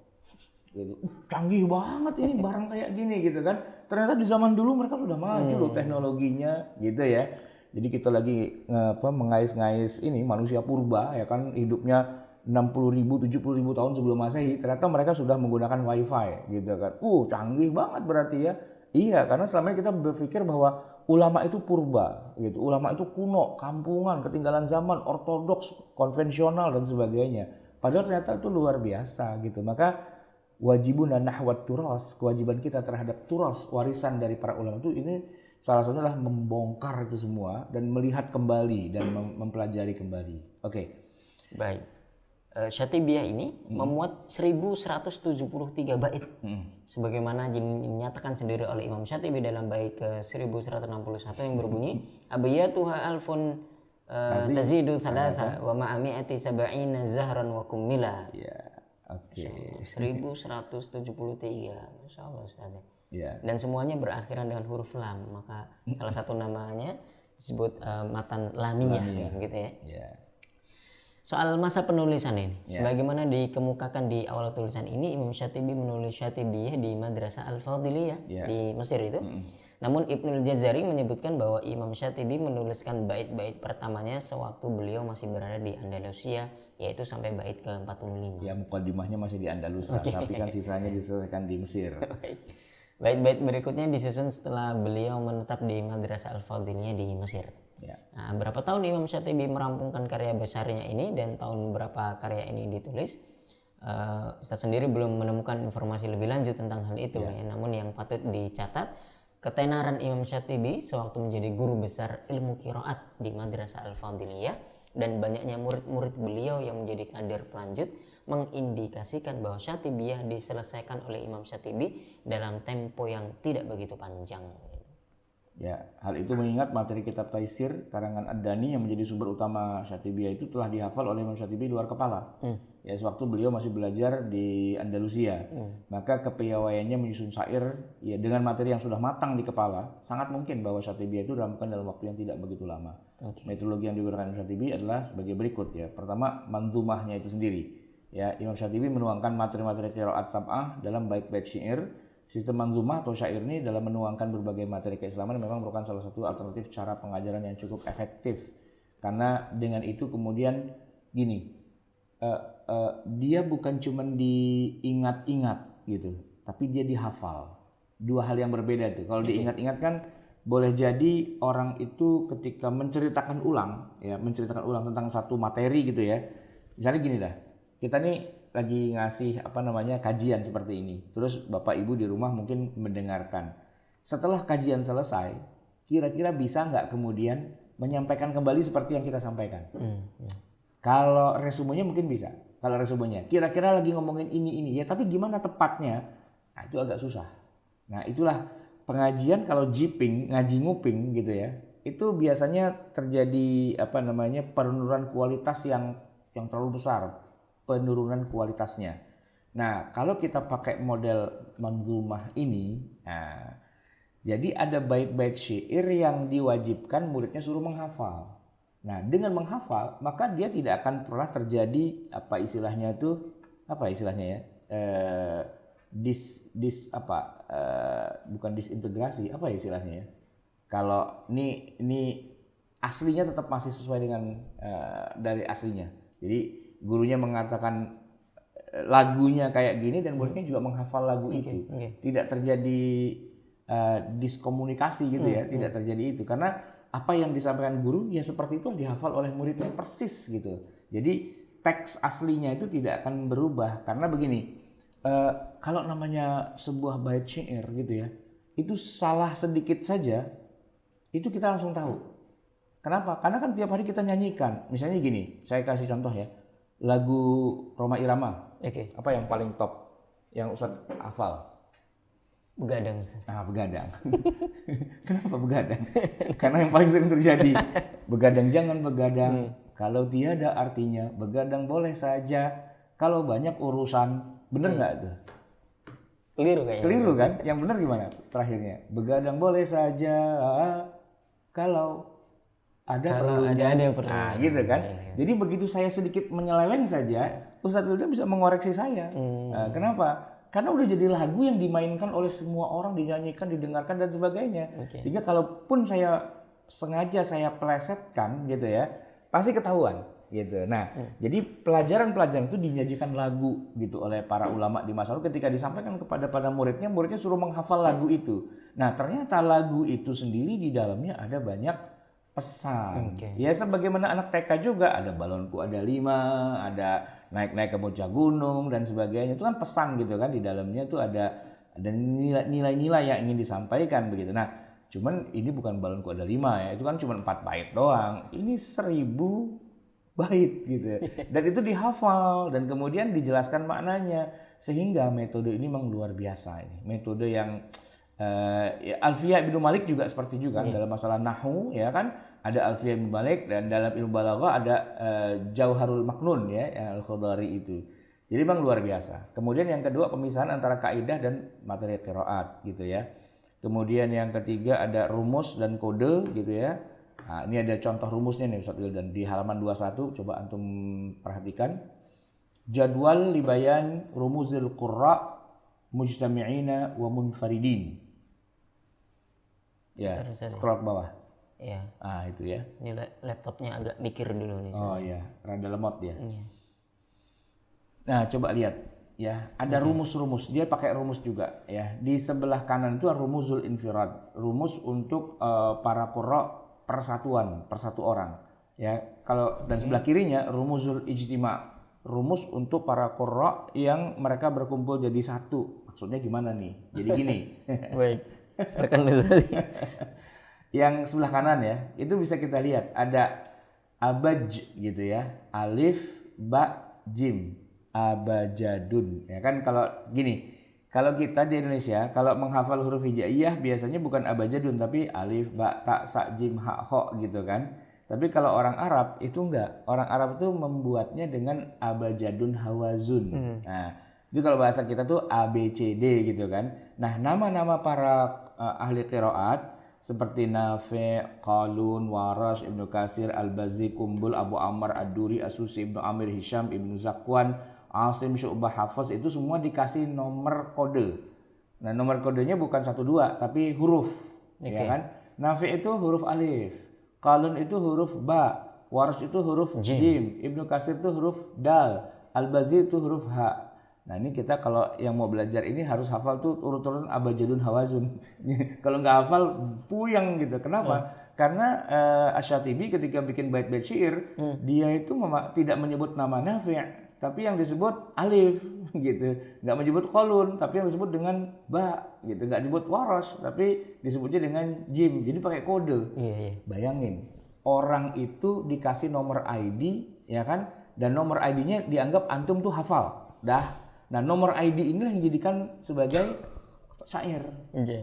Gitu. Canggih banget ini barang kayak gini gitu kan. Ternyata di zaman dulu mereka sudah maju loh teknologinya gitu ya. Jadi kita lagi mengais-ngais ini manusia purba ya kan, hidupnya 60.000, 70.000 tahun sebelum Masehi. Ternyata mereka sudah menggunakan wifi gitu kan. Canggih banget berarti ya. Iya, karena selama ini kita berpikir bahwa ulama itu purba gitu. Ulama itu kuno, kampungan, ketinggalan zaman, ortodoks, konvensional dan sebagainya. Padahal ternyata itu luar biasa gitu. Maka wajibuna nahwat turas, kewajiban kita terhadap turas, warisan dari para ulama itu ini salah satunya adalah membongkar itu semua dan melihat kembali dan mempelajari kembali. Oke. Baik. Syatibiyah ini memuat 1173 bait. Sebagaimana dinyatakan sendiri oleh Imam Syatibi dalam bait ke 1161 yang berbunyi abiyatuha alfun tazidu thalatha wa ma'ami'ati sab'ina zahran wa kummila. Ya. Oke. 1173. Masyaallah Ustaz. Yeah. Dan semuanya berakhiran dengan huruf lam, maka salah satu namanya disebut matan lamiyah gitu ya. Soal masa penulisan ini, Ya. sebagaimana dikemukakan di awal tulisan ini, Imam Syatibi menulis Syatibiyah di Madrasah Al-Fadiliyah Ya. di Mesir itu. Namun Ibnul Jazari menyebutkan bahwa Imam Syatibi menuliskan bait-bait pertamanya sewaktu beliau masih berada di Andalusia, yaitu sampai bait ke-45. Ya, mukaddimahnya masih di Andalus lah, tapi kan sisanya diselesaikan di Mesir. Bait-bait berikutnya disusun setelah beliau menetap di Madrasah Al-Fadiliyah di Mesir. Ya. Nah, berapa tahun Imam Syatibi merampungkan karya besarnya ini dan tahun berapa karya ini ditulis? Ustaz sendiri belum menemukan informasi lebih lanjut tentang hal itu. Ya. Namun yang patut dicatat, ketenaran Imam Syatibi sewaktu menjadi guru besar ilmu qiraat di Madrasah Al-Fadiliyah dan banyaknya murid-murid beliau yang menjadi kader pelanjut mengindikasikan bahwa Syatibiyah diselesaikan oleh Imam Syatibi dalam tempo yang tidak begitu panjang. Ya, hal itu mengingat materi kitab Taisir karangan Ad-Dani yang menjadi sumber utama Syatibiyah itu telah dihafal oleh Imam Syatibi luar kepala. Ya, sewaktu beliau masih belajar di Andalusia. Maka kepiawaiannya menyusun syair ya dengan materi yang sudah matang di kepala, sangat mungkin bahwa Syatibiyah itu dirampungkan dalam waktu yang tidak begitu lama. Metodologi yang digunakan Imam Syatibi adalah sebagai berikut ya. Pertama, manzumahnya itu sendiri. Ya, Imam Syatibi menuangkan materi-materi qiraat sab'ah dalam bait-bait syair. Sistem manzumah atau syair ini dalam menuangkan berbagai materi keislaman memang merupakan salah satu alternatif cara pengajaran yang cukup efektif. Karena dengan itu kemudian gini, dia bukan cuma diingat-ingat gitu, tapi dia dihafal. Dua hal yang berbeda tuh. Kalau diingat-ingat kan boleh jadi orang itu ketika menceritakan ulang tentang satu materi gitu ya. Misalnya gini dah, kita nih lagi ngasih kajian seperti ini. Terus Bapak Ibu di rumah mungkin mendengarkan. Setelah kajian selesai, kira-kira bisa nggak kemudian menyampaikan kembali seperti yang kita sampaikan? Kalau resumenya mungkin bisa. Kalau resumenya, kira-kira lagi ngomongin ini ya, tapi gimana tepatnya? Nah, itu agak susah. Nah, itulah pengajian kalau jiping, ngaji nguping gitu ya. Itu biasanya terjadi penurunan kualitas yang terlalu besar. Penurunan kualitasnya. Nah, kalau kita pakai model manzumah ini, jadi ada bait-bait syair yang diwajibkan muridnya suruh menghafal. Nah, dengan menghafal, maka dia tidak akan pernah terjadi bukan disintegrasi, apa istilahnya ya? Kalau ini aslinya tetap masih sesuai dengan dari aslinya. Jadi gurunya mengatakan lagunya kayak gini dan muridnya juga menghafal lagu itu. Tidak terjadi diskomunikasi gitu ya, tidak terjadi itu. Karena apa yang disampaikan guru ya seperti itu dihafal oleh muridnya persis gitu. Jadi teks aslinya itu tidak akan berubah. Karena begini, kalau namanya sebuah bait syair gitu ya, itu salah sedikit saja, itu kita langsung tahu. Kenapa? Karena kan tiap hari kita nyanyikan. Misalnya gini, saya kasih contoh ya. Lagu Rhoma Irama, apa yang paling top yang Ustadz hafal? Begadang, Ustaz. Begadang. Kenapa begadang? Karena yang paling sering terjadi, begadang jangan begadang. Kalau tiada artinya, begadang boleh saja. Kalau banyak urusan, bener nggak tuh? Keliru kayaknya. Keliru kan? Yang bener gimana terakhirnya? Begadang boleh saja kalau ada yang perlu. Gitu kan. Jadi begitu saya sedikit menyeleweng saja, Ustadz Wildan bisa mengoreksi saya. Kenapa? Karena udah jadi lagu yang dimainkan oleh semua orang, dinyanyikan, didengarkan dan sebagainya. Sehingga kalaupun saya sengaja saya plesetkan gitu ya, pasti ketahuan gitu. Nah, jadi pelajaran-pelajaran itu dinyanyikan lagu gitu oleh para ulama di masa lalu ketika disampaikan kepada muridnya suruh menghafal lagu itu. Nah, ternyata lagu itu sendiri di dalamnya ada banyak pesan. Ya sebagaimana anak TK juga ada balonku ada 5, ada naik-naik ke puncak gunung dan sebagainya. Itu kan pesan gitu kan, di dalamnya tuh ada nilai-nilai yang ingin disampaikan begitu. Nah, cuman ini bukan balonku ada 5 ya, itu kan cuma 4 bait doang. Ini 1000 bait gitu. Dan itu dihafal dan kemudian dijelaskan maknanya, sehingga metode ini memang luar biasa ini. Metode yang Alfiyah Ibnu Malik juga seperti juga dalam masalah nahwu ya kan, ada Alfiyah Ibnu Malik, dan dalam ilmu balaghah ada Jauharul Maknun ya Al-Khudari itu. Jadi memang luar biasa. Kemudian yang kedua, pemisahan antara kaidah dan materi qiraat gitu ya. Kemudian yang ketiga ada rumus dan kode gitu ya. Nah, ini ada contoh rumusnya nih Ustaz Wildan di halaman 21, coba antum perhatikan. Jadwal libayan rumuzil qurra mujtami'ina wa munfaridin. Ya, scroll ke bawah. Iya. Ah, itu ya. Ini laptopnya agak mikir dulu nih. Oh iya, rada lemot dia. Iya. Nah, coba lihat ya, ada rumus-rumus. Dia pakai rumus juga ya. Di sebelah kanan itu rumuzul infirad, rumus untuk para qurra persatuan, persatu orang. Ya, kalau dan sebelah kirinya rumuzul ijtima, rumus untuk para qurra yang mereka berkumpul jadi satu. Maksudnya gimana nih? Jadi gini. Baik. Silakan Ustaz. Yang sebelah kanan ya, itu bisa kita lihat ada abaj gitu ya, alif, ba, jim, abajadun. Ya kan kalau gini, kalau kita di Indonesia kalau menghafal huruf hijaiyah biasanya bukan abajadun tapi alif, ba, ta, sa, jim, ha, ho gitu kan. Tapi kalau orang Arab itu enggak. Orang Arab itu membuatnya dengan abajadun hawazun. Nah, itu kalau bahasa kita tuh A, B, C, D gitu kan. Nah, nama-nama para ahli qiraat seperti Nafi', Qalun, Warash, Ibnu Katsir, Al-Bazzi, Kumbul, Abu Ammar, Ad-Duri, As-Susi, Ibnu Amir, Hisham, Ibnu Zakwan, Asim, Syu'bah, Hafiz, itu semua dikasih nomor kode. Nah, nomor kodenya bukan 1 2 tapi huruf, ya kan? Nafi' itu huruf alif, Qalun itu huruf ba, Warash itu huruf jim, Ibnu Katsir itu huruf dal, Al-Bazzi itu huruf ha. Nah, ini kita kalau yang mau belajar ini harus hafal tuh urut-urutan abajadun hawazun. Kalau nggak hafal puyeng gitu. Kenapa? Karena Asy-Syatibi ketika bikin bait-bait syair, dia itu tidak menyebut nama Nafi', tapi yang disebut alif gitu. Nggak menyebut Qalun, tapi yang disebut dengan ba gitu. Nggak disebut Warash, tapi disebutnya dengan jim. Jadi pakai kode. Iya. Bayangin, orang itu dikasih nomor ID, ya kan? Dan nomor ID-nya dianggap antum tuh hafal. Nah, nomor ID inilah yang dijadikan sebagai syair.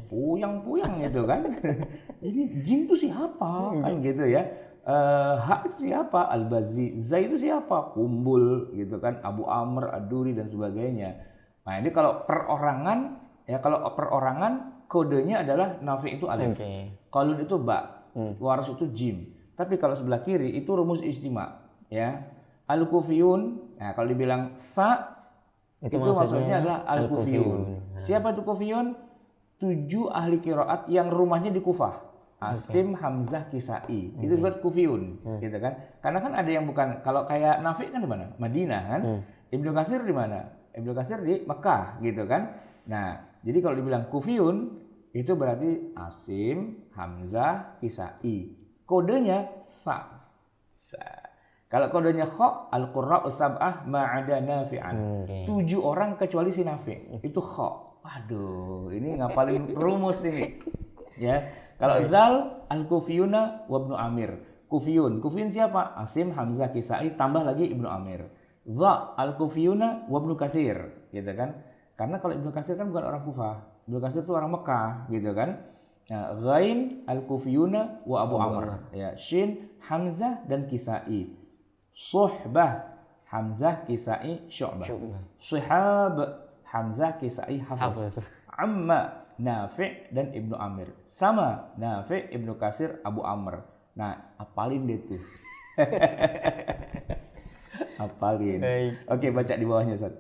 Puyang-puyang gitu kan. Ini jim itu siapa? Kan gitu ya. Ha itu siapa? Al-Bazzi. Zai itu siapa? Kumbul gitu kan. Abu Amr, Ad-Duri dan sebagainya. Nah, ini kalau perorangan ya, kalau perorangan kodenya adalah Nafi itu alif. Qalun itu ba. Waras itu jim. Tapi kalau sebelah kiri itu rumus ijtima ya. Al-Kufiyun. Nah, kalau dibilang sa itu maksudnya adalah Al-Kufiyun. Siapa itu Kufiyun? 7 ahli qiraat yang rumahnya di Kufah. Asim, Hamzah, Kisai. Itu disebut Kufiyun, gitu kan? Karena kan ada yang bukan, kalau kayak Nafi' kan di mana? Madinah kan? Ibnu Katsir di mana? Ibnu Katsir di Mekah, gitu kan? Nah, jadi kalau dibilang Kufiyun itu berarti Asim, Hamzah, Kisai. Kodenya sa. Kalau kodenya kha, al-qurra'u sab'ah ma'ada nafi'an. 7 orang kecuali si Nafi'. Itu kha. Waduh, ini ngapalin rumus ini. Ya. Kalau zal, al-Kufiyuna wa Ibnu Amir. Kufiyun siapa? Asim, Hamzah, Kisai, tambah lagi Ibnu Amir. Za, al-Kufiyuna wa Ibnu Katsir, gitu kan? Karena kalau Ibnu Katsir kan bukan orang Kufah. Ibnu Katsir itu orang Mekah, gitu kan? Nah, ghain, al-Kufiyuna wa Abu Amr. Ya, shin, Hamzah dan Kisai. Suhbah, Hamzah, Kisai, Syu'bah. Shihab, Hamzah, Kisai, Hafiz. Amma, Nafi' dan Ibnu Amir. Sama, Nafi', Ibnu Katsir, Abu Amr. Nah, apalin deh tuh. Apalin. Oke, baca di bawahnya, Ustaz.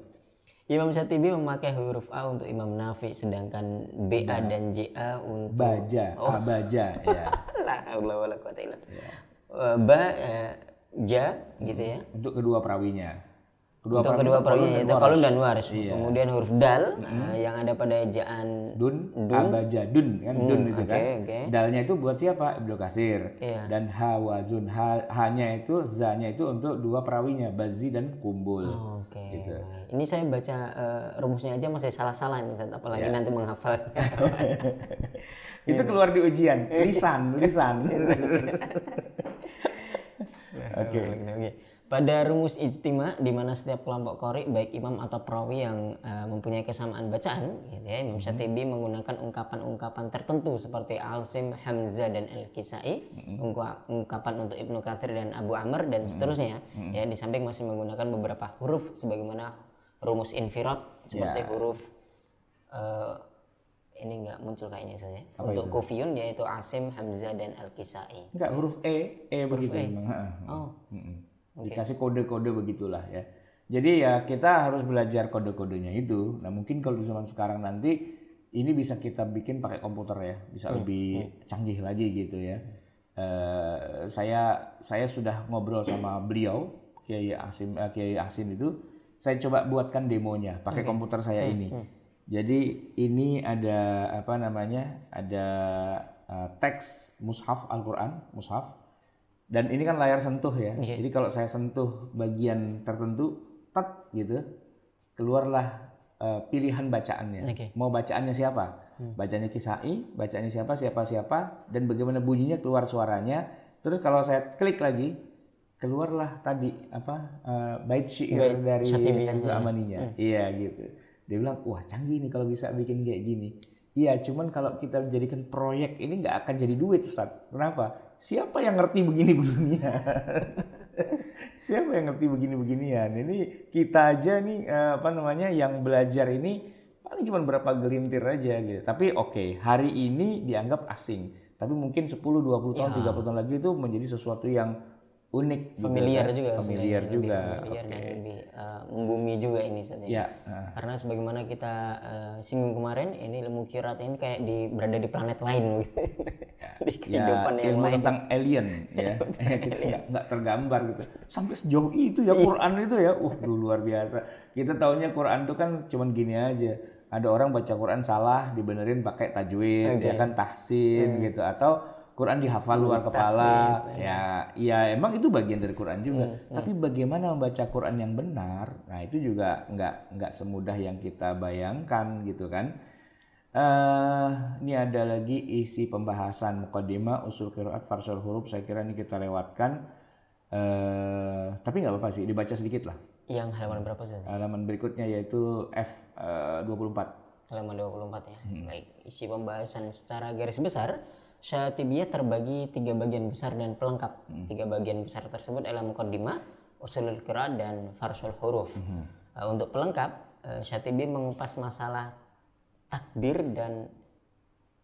Imam Syatibi memakai huruf A untuk Imam Nafi', sedangkan BA dan JA untuk baja, abaja ya. La haula wala quwata illa billah. Ja gitu ya. Untuk kedua perawinya. Untuk kedua perawinya itu Qalun dan Warash. Iya. Kemudian huruf dal yang ada pada ejaan dun. Abaja dun kan dun itu kan. Dalnya itu buat siapa? Ibnu Katsir. Iya. Dan hawazun hanya itu zanya itu untuk dua perawinya Bazzi dan Kumbul. Gitu. Ini saya baca rumusnya aja masih salah-salah nih Ustaz, apalagi nanti menghafal. Itu keluar di ujian, lisan. Oke. Pada rumus ijtima di mana setiap kelompok qori baik imam atau perawi yang mempunyai kesamaan bacaan, gitu ya, Imam Syatibi menggunakan ungkapan-ungkapan tertentu seperti Asim, Hamzah dan Al-Kisai, ungkapan untuk Ibnu Katsir dan Abu Amr dan seterusnya. Ya, di samping masih menggunakan beberapa huruf sebagaimana rumus infirad seperti huruf ini nggak muncul kayaknya Ustaz ya. Apa Untuk itu? Kufiyun yaitu Asim, Hamzah dan Al-Kisai. Enggak, huruf begitu E. memang. Oh, Dikasih kode-kode begitulah ya. Jadi ya kita harus belajar kode-kodenya itu. Nah mungkin kalau di zaman sekarang nanti ini bisa kita bikin pakai komputer ya, bisa lebih canggih lagi gitu ya. Saya sudah ngobrol sama beliau Kiai Asin itu, saya coba buatkan demonya pakai komputer saya ini. Jadi ini ada apa namanya, ada teks mushaf Al-Quran, mushaf, dan ini kan layar sentuh ya. Jadi kalau saya sentuh bagian tertentu, tet gitu, keluarlah pilihan bacaannya. Mau bacaannya siapa? Bacaannya Kisai, bacaannya siapa, dan bagaimana bunyinya, keluar suaranya. Terus kalau saya klik lagi, keluarlah tadi bait syair dari Hamzah Amaninya. Iya gitu. Dia bilang, wah canggih nih kalau bisa bikin kayak gini. Iya, cuman kalau kita jadikan proyek ini nggak akan jadi duit, Ustaz. Kenapa? Siapa yang ngerti begini-beginian? Siapa yang ngerti begini-beginian? Ini kita aja nih yang belajar ini paling cuma berapa gelintir aja gitu. Tapi oke, hari ini dianggap asing. Tapi mungkin 10, 20 tahun, 30 tahun lagi itu menjadi sesuatu yang unik, familiar gitu, juga, familiar juga, familiar dan lebih membumi juga ini Ustaz ya. Karena sebagaimana kita singgung kemarin, ini ilmu qiraat ini kayak berada di planet lain, di kehidupan yang ilmu lain. Tentang alien ya, kita nggak tergambar gitu. Sampai sejauh itu ya Quran itu ya, luar biasa. Kita taunya Quran itu kan cuman gini aja. Ada orang baca Quran salah, dibenerin pakai tajwid, ya kan tahsin gitu, atau Quran dihafal luar kepala, ya emang itu bagian dari Quran juga. Tapi bagaimana membaca Quran yang benar, nah itu juga nggak semudah yang kita bayangkan gitu kan. Ini ada lagi isi pembahasan muqaddimah usul qiraat farsal huruf, saya kira ini kita lewatkan. Tapi nggak apa-apa sih, dibaca sedikit lah. Yang halaman berapa sih? Halaman berikutnya yaitu F24. Halaman 24 ya. Baik, isi pembahasan secara garis besar. Syatibiyah terbagi 3 bagian besar dan pelengkap. 3 bagian besar tersebut adalah muqaddimah, usulul qiraat dan farsul huruf. Untuk pelengkap, Syatibiyah mengupas masalah takdir dan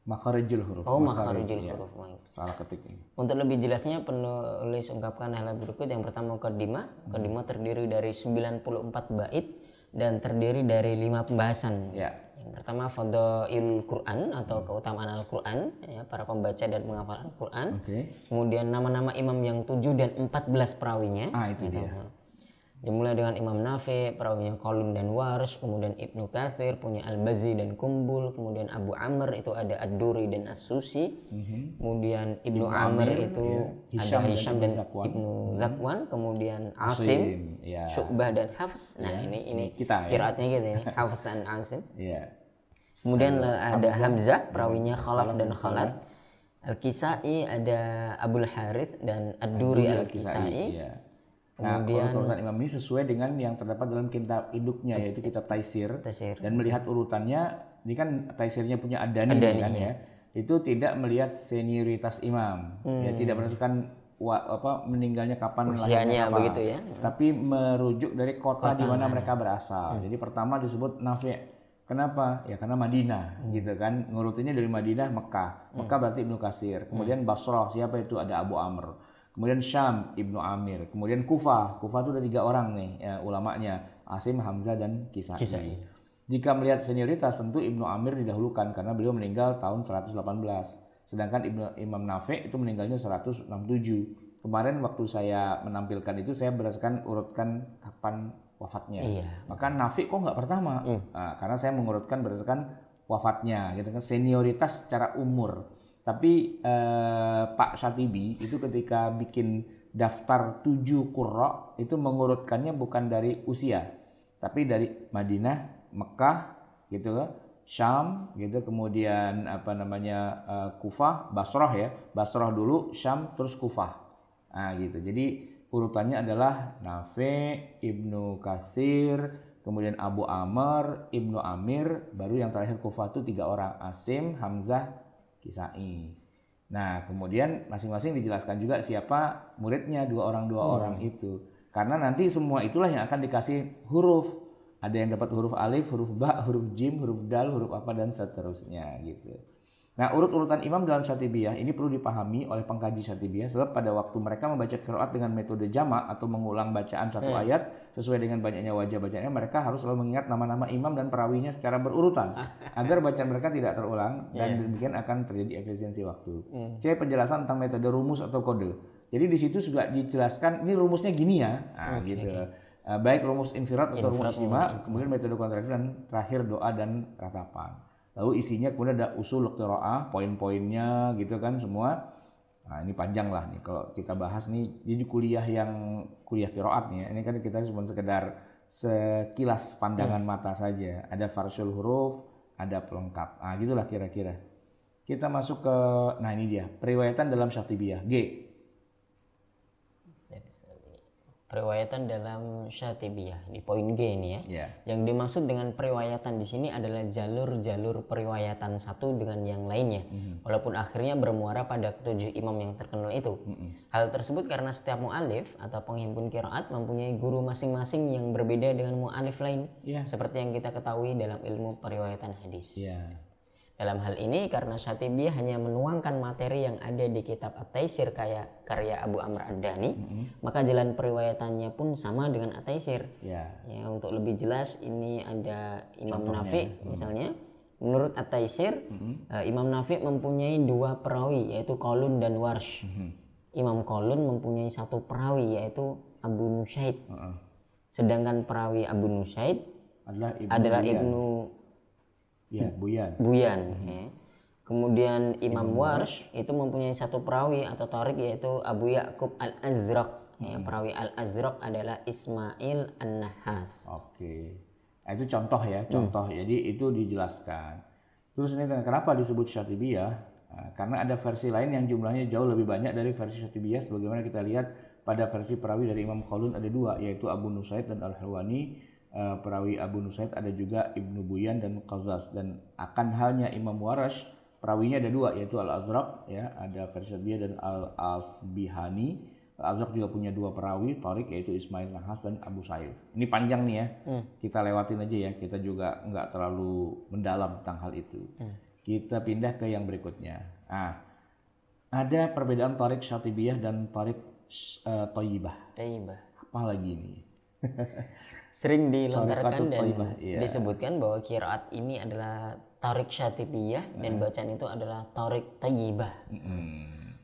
makharijul huruf. Makharijul huruf. Salah ketik ini. Untuk lebih jelasnya penulis ungkapkan hal berikut. Yang pertama muqaddimah. Muqaddimah terdiri dari 94 bait dan terdiri dari 5 pembahasan. Ya. Yang pertama fadhailul Quran atau keutamaan Al-Quran, ya, para pembaca dan penghafal Al-Quran. Kemudian nama-nama imam yang 7 dan 14 perawinya. Itu dia. Dimulai dengan Imam Nafi, perawinya Qalun dan Warsh, kemudian Ibnu Katsir punya Al-Bazzi dan Kumbul, kemudian Abu Amr itu ada Ad-Duri dan As-Susi. Kemudian Ibnu Amr itu ada Hisham dan Ibnu Zakwan, kemudian Asim, Syu'bah dan Hafs. Nah, ini kita qiraatnya gitu ini, Hafs dan Asim. Kemudian ada Hamzah, perawinya Khalaf dan Khalad. Al-Kisai ada Abul Harith dan Ad-Duri Al-Kisai. Kemudian urutan imam ini sesuai dengan yang terdapat dalam kitab induknya, yaitu kitab Taisir. Dan melihat urutannya, ini kan Taisirnya punya Adani kan ya. Itu tidak melihat senioritas imam, ya tidak menentukan meninggalnya kapan, lahirnya kapan, begitu ya. Tapi merujuk dari kota di mana mereka berasal. Jadi pertama disebut Nafi'. Kenapa? Ya karena Madinah gitu kan. Ngurutinnya dari Madinah, Mekah. Mekah berarti Ibnu Katsir. Kemudian Basrah, siapa itu? Ada Abu Amr. Kemudian Syam, Ibnu Amir. Kemudian Kufah itu ada 3 orang nih ya, ulamanya, Asim, Hamzah dan Kisai. Jika melihat senioritas tentu Ibnu Amir didahulukan karena beliau meninggal tahun 118. Sedangkan Imam Nafi' itu meninggalnya 167. Kemarin waktu saya menampilkan itu saya berdasarkan urutkan kapan wafatnya. Maka Nafi' kok nggak pertama? Nah, karena saya mengurutkan berdasarkan wafatnya, gitu kan, senioritas secara umur. Tapi Pak Syatibi itu ketika bikin daftar 7 qurra itu mengurutkannya bukan dari usia, tapi dari Madinah, Mekah, gitu kan, Syam, gitu, kemudian Kufah, Basrah ya, Basrah dulu, Syam, terus Kufah. Nah gitu. Jadi urutannya adalah Nafi', Ibnu Katsir, kemudian Abu Amr, Ibnu Amir, baru yang terakhir Kufah itu 3 orang, Asim, Hamzah, Kisai. Nah, kemudian masing-masing dijelaskan juga siapa muridnya, 2 orang itu. Karena nanti semua itulah yang akan dikasih huruf. Ada yang dapat huruf alif, huruf ba, huruf jim, huruf dal, huruf apa dan seterusnya gitu. Nah, urut-urutan imam dalam syatibiyah ini perlu dipahami oleh pengkaji syatibiyah sebab pada waktu mereka membaca qiraat dengan metode jamak atau mengulang bacaan satu ayat sesuai dengan banyaknya wajah bacaannya, mereka harus selalu mengingat nama-nama imam dan perawinya secara berurutan agar bacaan mereka tidak terulang dan demikian akan terjadi efisiensi waktu. C. Penjelasan tentang metode rumus atau kode. Jadi di situ juga dijelaskan ini rumusnya gini ya. Nah, gitu. Baik rumus infirad atau rumus ijma, kemudian metode kontradiktif dan terakhir doa dan ratapan. Lalu isinya kemudian ada usul qiraah, poin-poinnya gitu kan semua. Nah, ini panjang lah nih kalau kita bahas nih. Jadi kuliah qiraat nih ya. Ini kan kita cuma sekedar sekilas pandangan mata saja. Ada farsul huruf, ada pelengkap. Nah, gitulah kira-kira. Kita masuk ke ini dia, periwayatan dalam syatibiyah. G. Periwayatan dalam syatibiyah di poin G ini ya. Yang dimaksud dengan periwayatan di sini adalah jalur-jalur periwayatan satu dengan yang lainnya. Walaupun akhirnya bermuara pada ketujuh imam yang terkenal itu. Hal tersebut karena setiap mu'alif atau penghimpun qiraat mempunyai guru masing-masing yang berbeda dengan mu'alif lain. Seperti yang kita ketahui dalam ilmu periwayatan hadis. Dalam hal ini karena syatibiyah hanya menuangkan materi yang ada di kitab At-Taisir karya Abu Amr Ad-Dani, maka jalan periwayatannya pun sama dengan At-Taisir. Ya, untuk lebih jelas ini ada Imam Nafi misalnya. Menurut At-Taisir, Imam Nafi mempunyai dua perawi yaitu Qalun dan Warsh. Imam Qalun mempunyai satu perawi yaitu Abu Nusaid. Sedangkan perawi Abu Nusaid adalah Ibnu Buyan. Kemudian Imam Warsh itu mempunyai satu perawi atau tariq yaitu Abu Ya'qub Al-Azraq. Perawi Al-Azraq adalah Ismail An-Nahas. Nah, itu contoh ya, Jadi itu dijelaskan. Terus ini kenapa disebut syatibiyah? Nah, karena ada versi lain yang jumlahnya jauh lebih banyak dari versi syatibiyah. Sebagaimana kita lihat pada versi perawi dari Imam Qalun ada dua, yaitu Abu Nusaid dan Al-Halwani. Perawi Abu Nusaid ada juga Ibnu Buyan dan Qazaz, dan akan halnya Imam Warash perawinya ada dua yaitu Al-Azraq ya, ada versi dia dan Al-Asbihani. Al-Azraq juga punya dua perawi tariq yaitu Ismail Nahas dan Abu Saif. Ini panjang nih ya. Kita lewatin aja ya, kita juga nggak terlalu mendalam tentang hal itu. Kita pindah ke yang berikutnya. Ada perbedaan tariq syatibiyah dan tariq thayyibah. Apa lagi ini? Sering dilontarkan dan disebutkan bahwa qiraat ini adalah tariq syatibiyah dan bacaan itu adalah tariq thayyibah.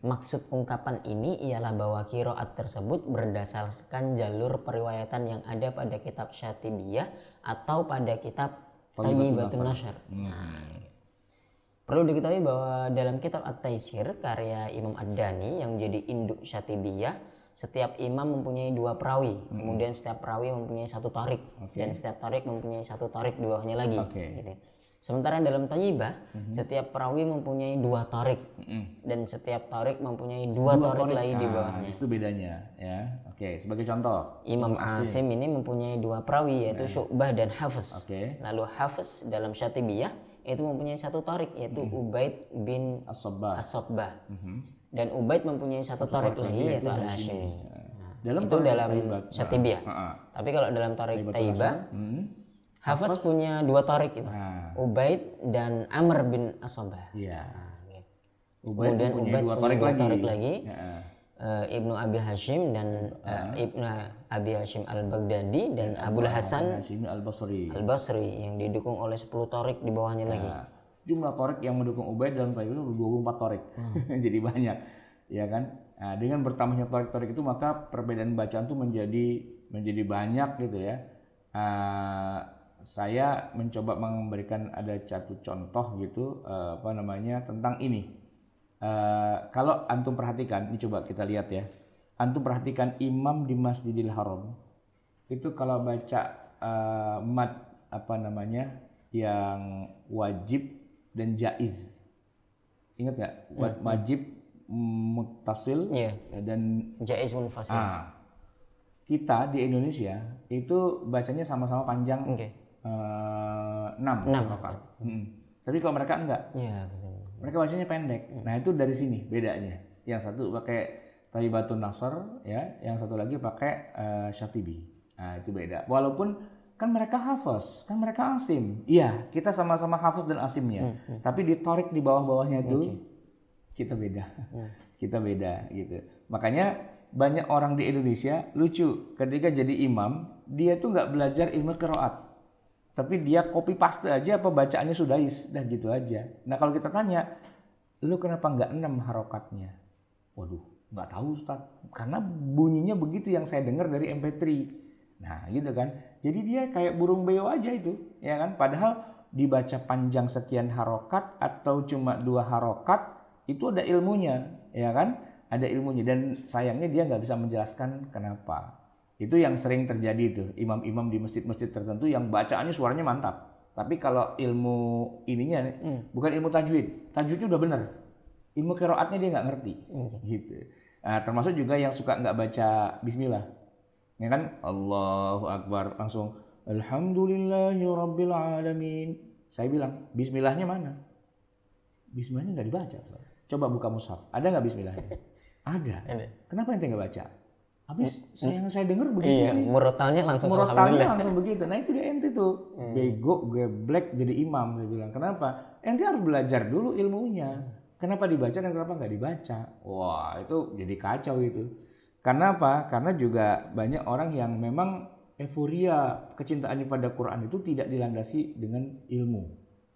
Maksud ungkapan ini ialah bahwa qiraat tersebut berdasarkan jalur periwayatan yang ada pada kitab syatibiyah atau pada kitab Thayyibatun Nashr. Perlu diketahui bahwa dalam kitab At-Taisir karya Imam Ad-Dani yang jadi induk syatibiyah, setiap imam mempunyai dua perawi, kemudian setiap perawi mempunyai satu tariq, dan setiap tariq mempunyai satu tariq di bawahnya lagi. Gitu. Sementara dalam thayyibah, setiap perawi mempunyai dua tariq, dan setiap tariq mempunyai dua tariq lagi di bawahnya. Itu bedanya, ya. Sebagai contoh, Imam Asim ini mempunyai dua perawi yaitu Syu'bah dan Hafiz. Lalu Hafiz dalam syatibiyah itu mempunyai satu tariq yaitu Ubaid bin As-Sabbah. Dan Ubaid mempunyai satu tariq lagi yaitu Al-Hashimi. Itu dalam syatibiyah. Tapi kalau dalam tariq thayyibah, Hafiz punya dua tariq itu. Ubaid dan Amr bin As-Sabbah. Kemudian Ubaid punya dua tariq lagi. Ibnu Abi Hashim dan Ibnu Abi Hashim Al-Baghdadi dan Abul Hasan Al-Basri yang didukung oleh 10 tariq di bawahnya lagi. Jumlah tariq yang mendukung Ubaid dalam thayyibah itu 24 tariq. Jadi banyak, ya kan? Nah, dengan bertambahnya tariq-tariq itu maka perbedaan bacaan itu menjadi banyak gitu ya. Saya mencoba memberikan ada satu contoh gitu tentang ini. Kalau antum perhatikan, ini coba kita lihat ya. Antum perhatikan imam di Masjidil Haram itu kalau baca mad yang wajib dan jaiz. Ingat nggak? Wajib muttasil dan jaiz munfasil. Kita di Indonesia itu bacanya sama-sama panjang 6 rakaat. Tapi kalau mereka enggak. Mereka bacanya pendek. Nah, itu dari sini bedanya. Yang satu pakai Thayyibatun Nashr ya, yang satu lagi pakai Syatibi. Nah, itu beda. Walaupun kan mereka hafaz, kan mereka asim. Iya, kita sama-sama hafaz dan asimnya. Tapi ditarik di bawah-bawahnya itu kita beda. Kita beda gitu. Makanya banyak orang di Indonesia lucu ketika jadi imam, dia tuh nggak belajar ilmu qiraat. Tapi dia copy paste aja apa bacaannya sudais, dah gitu aja. Nah, kalau kita tanya, lu kenapa nggak 6 harokatnya? Waduh, nggak tahu Ustaz. Karena bunyinya begitu yang saya dengar dari MP3. Nah, gitu kan. Jadi dia kayak burung beo aja itu, ya kan? Padahal dibaca panjang sekian harokat atau cuma 2 harokat, itu ada ilmunya, ya kan? Ada ilmunya dan sayangnya dia nggak bisa menjelaskan kenapa. Itu yang sering terjadi itu, imam-imam di masjid-masjid tertentu yang bacaannya suaranya mantap. Tapi kalau ilmu ininya, bukan ilmu tajwid, tajwidnya udah bener. Ilmu qiraatnya dia nggak ngerti, gitu. Nah, termasuk juga yang suka nggak baca Bismillah, ya kan? Allahu Akbar langsung Alhamdulillahirabbil alamin. Saya bilang Bismillahnya mana? Bismillahnya nggak dibaca. Coba buka mushaf, ada nggak Bismillahnya? Ada. Kenapa ente nggak baca? Habis yang saya dengar begitu sih. Murotalnya langsung begitu. Nah itu dia ente tuh bego, geblek jadi imam. Saya bilang kenapa? Ente harus belajar dulu ilmunya. Kenapa dibaca dan kenapa nggak dibaca? Wah itu jadi kacau itu. Karena apa? Karena juga banyak orang yang memang euforia kecintaannya pada Quran itu tidak dilandasi dengan ilmu.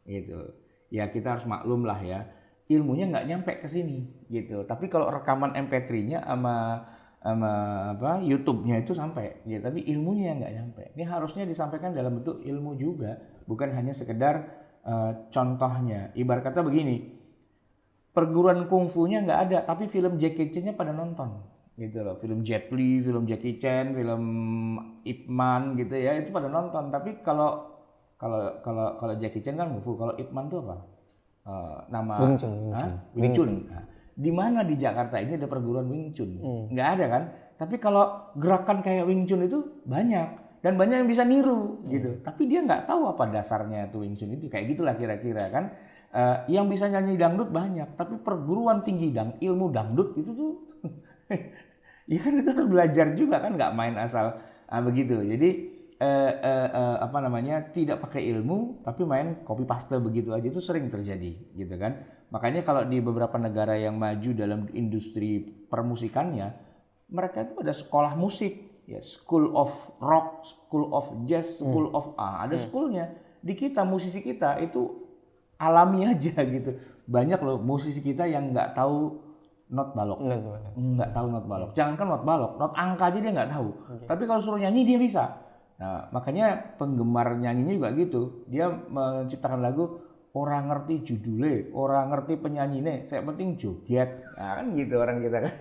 Gitu. Ya kita harus maklum lah ya. Ilmunya nggak nyampe ke sini gitu. Tapi kalau rekaman MP3-nya sama YouTube-nya itu sampai, ya tapi ilmunya yang nggak nyampe. Ini harusnya disampaikan dalam bentuk ilmu juga, bukan hanya sekedar contohnya. Ibarat kata begini, perguruan kungfunya nggak ada, tapi film Jackie Chan-nya pada nonton, gitu loh. Film Jet Li, film Jackie Chan, film Ip Man gitu ya, itu pada nonton. Tapi kalau Jackie Chan kan kungfu, kalau Ip Man itu apa? Nama Wing Chun. Nah, di mana di Jakarta ini ada perguruan Wing Chun? Nggak ada kan? Tapi kalau gerakan kayak Wing Chun itu banyak dan banyak yang bisa niru gitu. Tapi dia nggak tahu apa dasarnya itu Wing Chun itu, kayak gitulah kira-kira kan. Yang bisa nyanyi dangdut banyak, tapi perguruan tinggi ilmu dangdut itu tuh ya kan itu harus belajar juga kan, nggak main asal begitu. Jadi tidak pakai ilmu tapi main copy paste begitu aja, itu sering terjadi gitu kan. Makanya kalau di beberapa negara yang maju dalam industri permusikannya, mereka itu ada sekolah musik ya, School of Rock, School of Jazz, School of ada schoolnya. Di kita musisi kita itu alami aja gitu. Banyak loh musisi kita yang nggak tahu not balok. Nggak tahu not balok. Jangankan not balok, not angka aja dia nggak tahu. Tapi kalau suruh nyanyi dia bisa. Nah, makanya penggemar nyanyinya juga gitu. Dia menciptakan lagu, orang ngerti judulnya, orang ngerti penyanyinya, saya penting joget. Nah, kan gitu orang kita kan.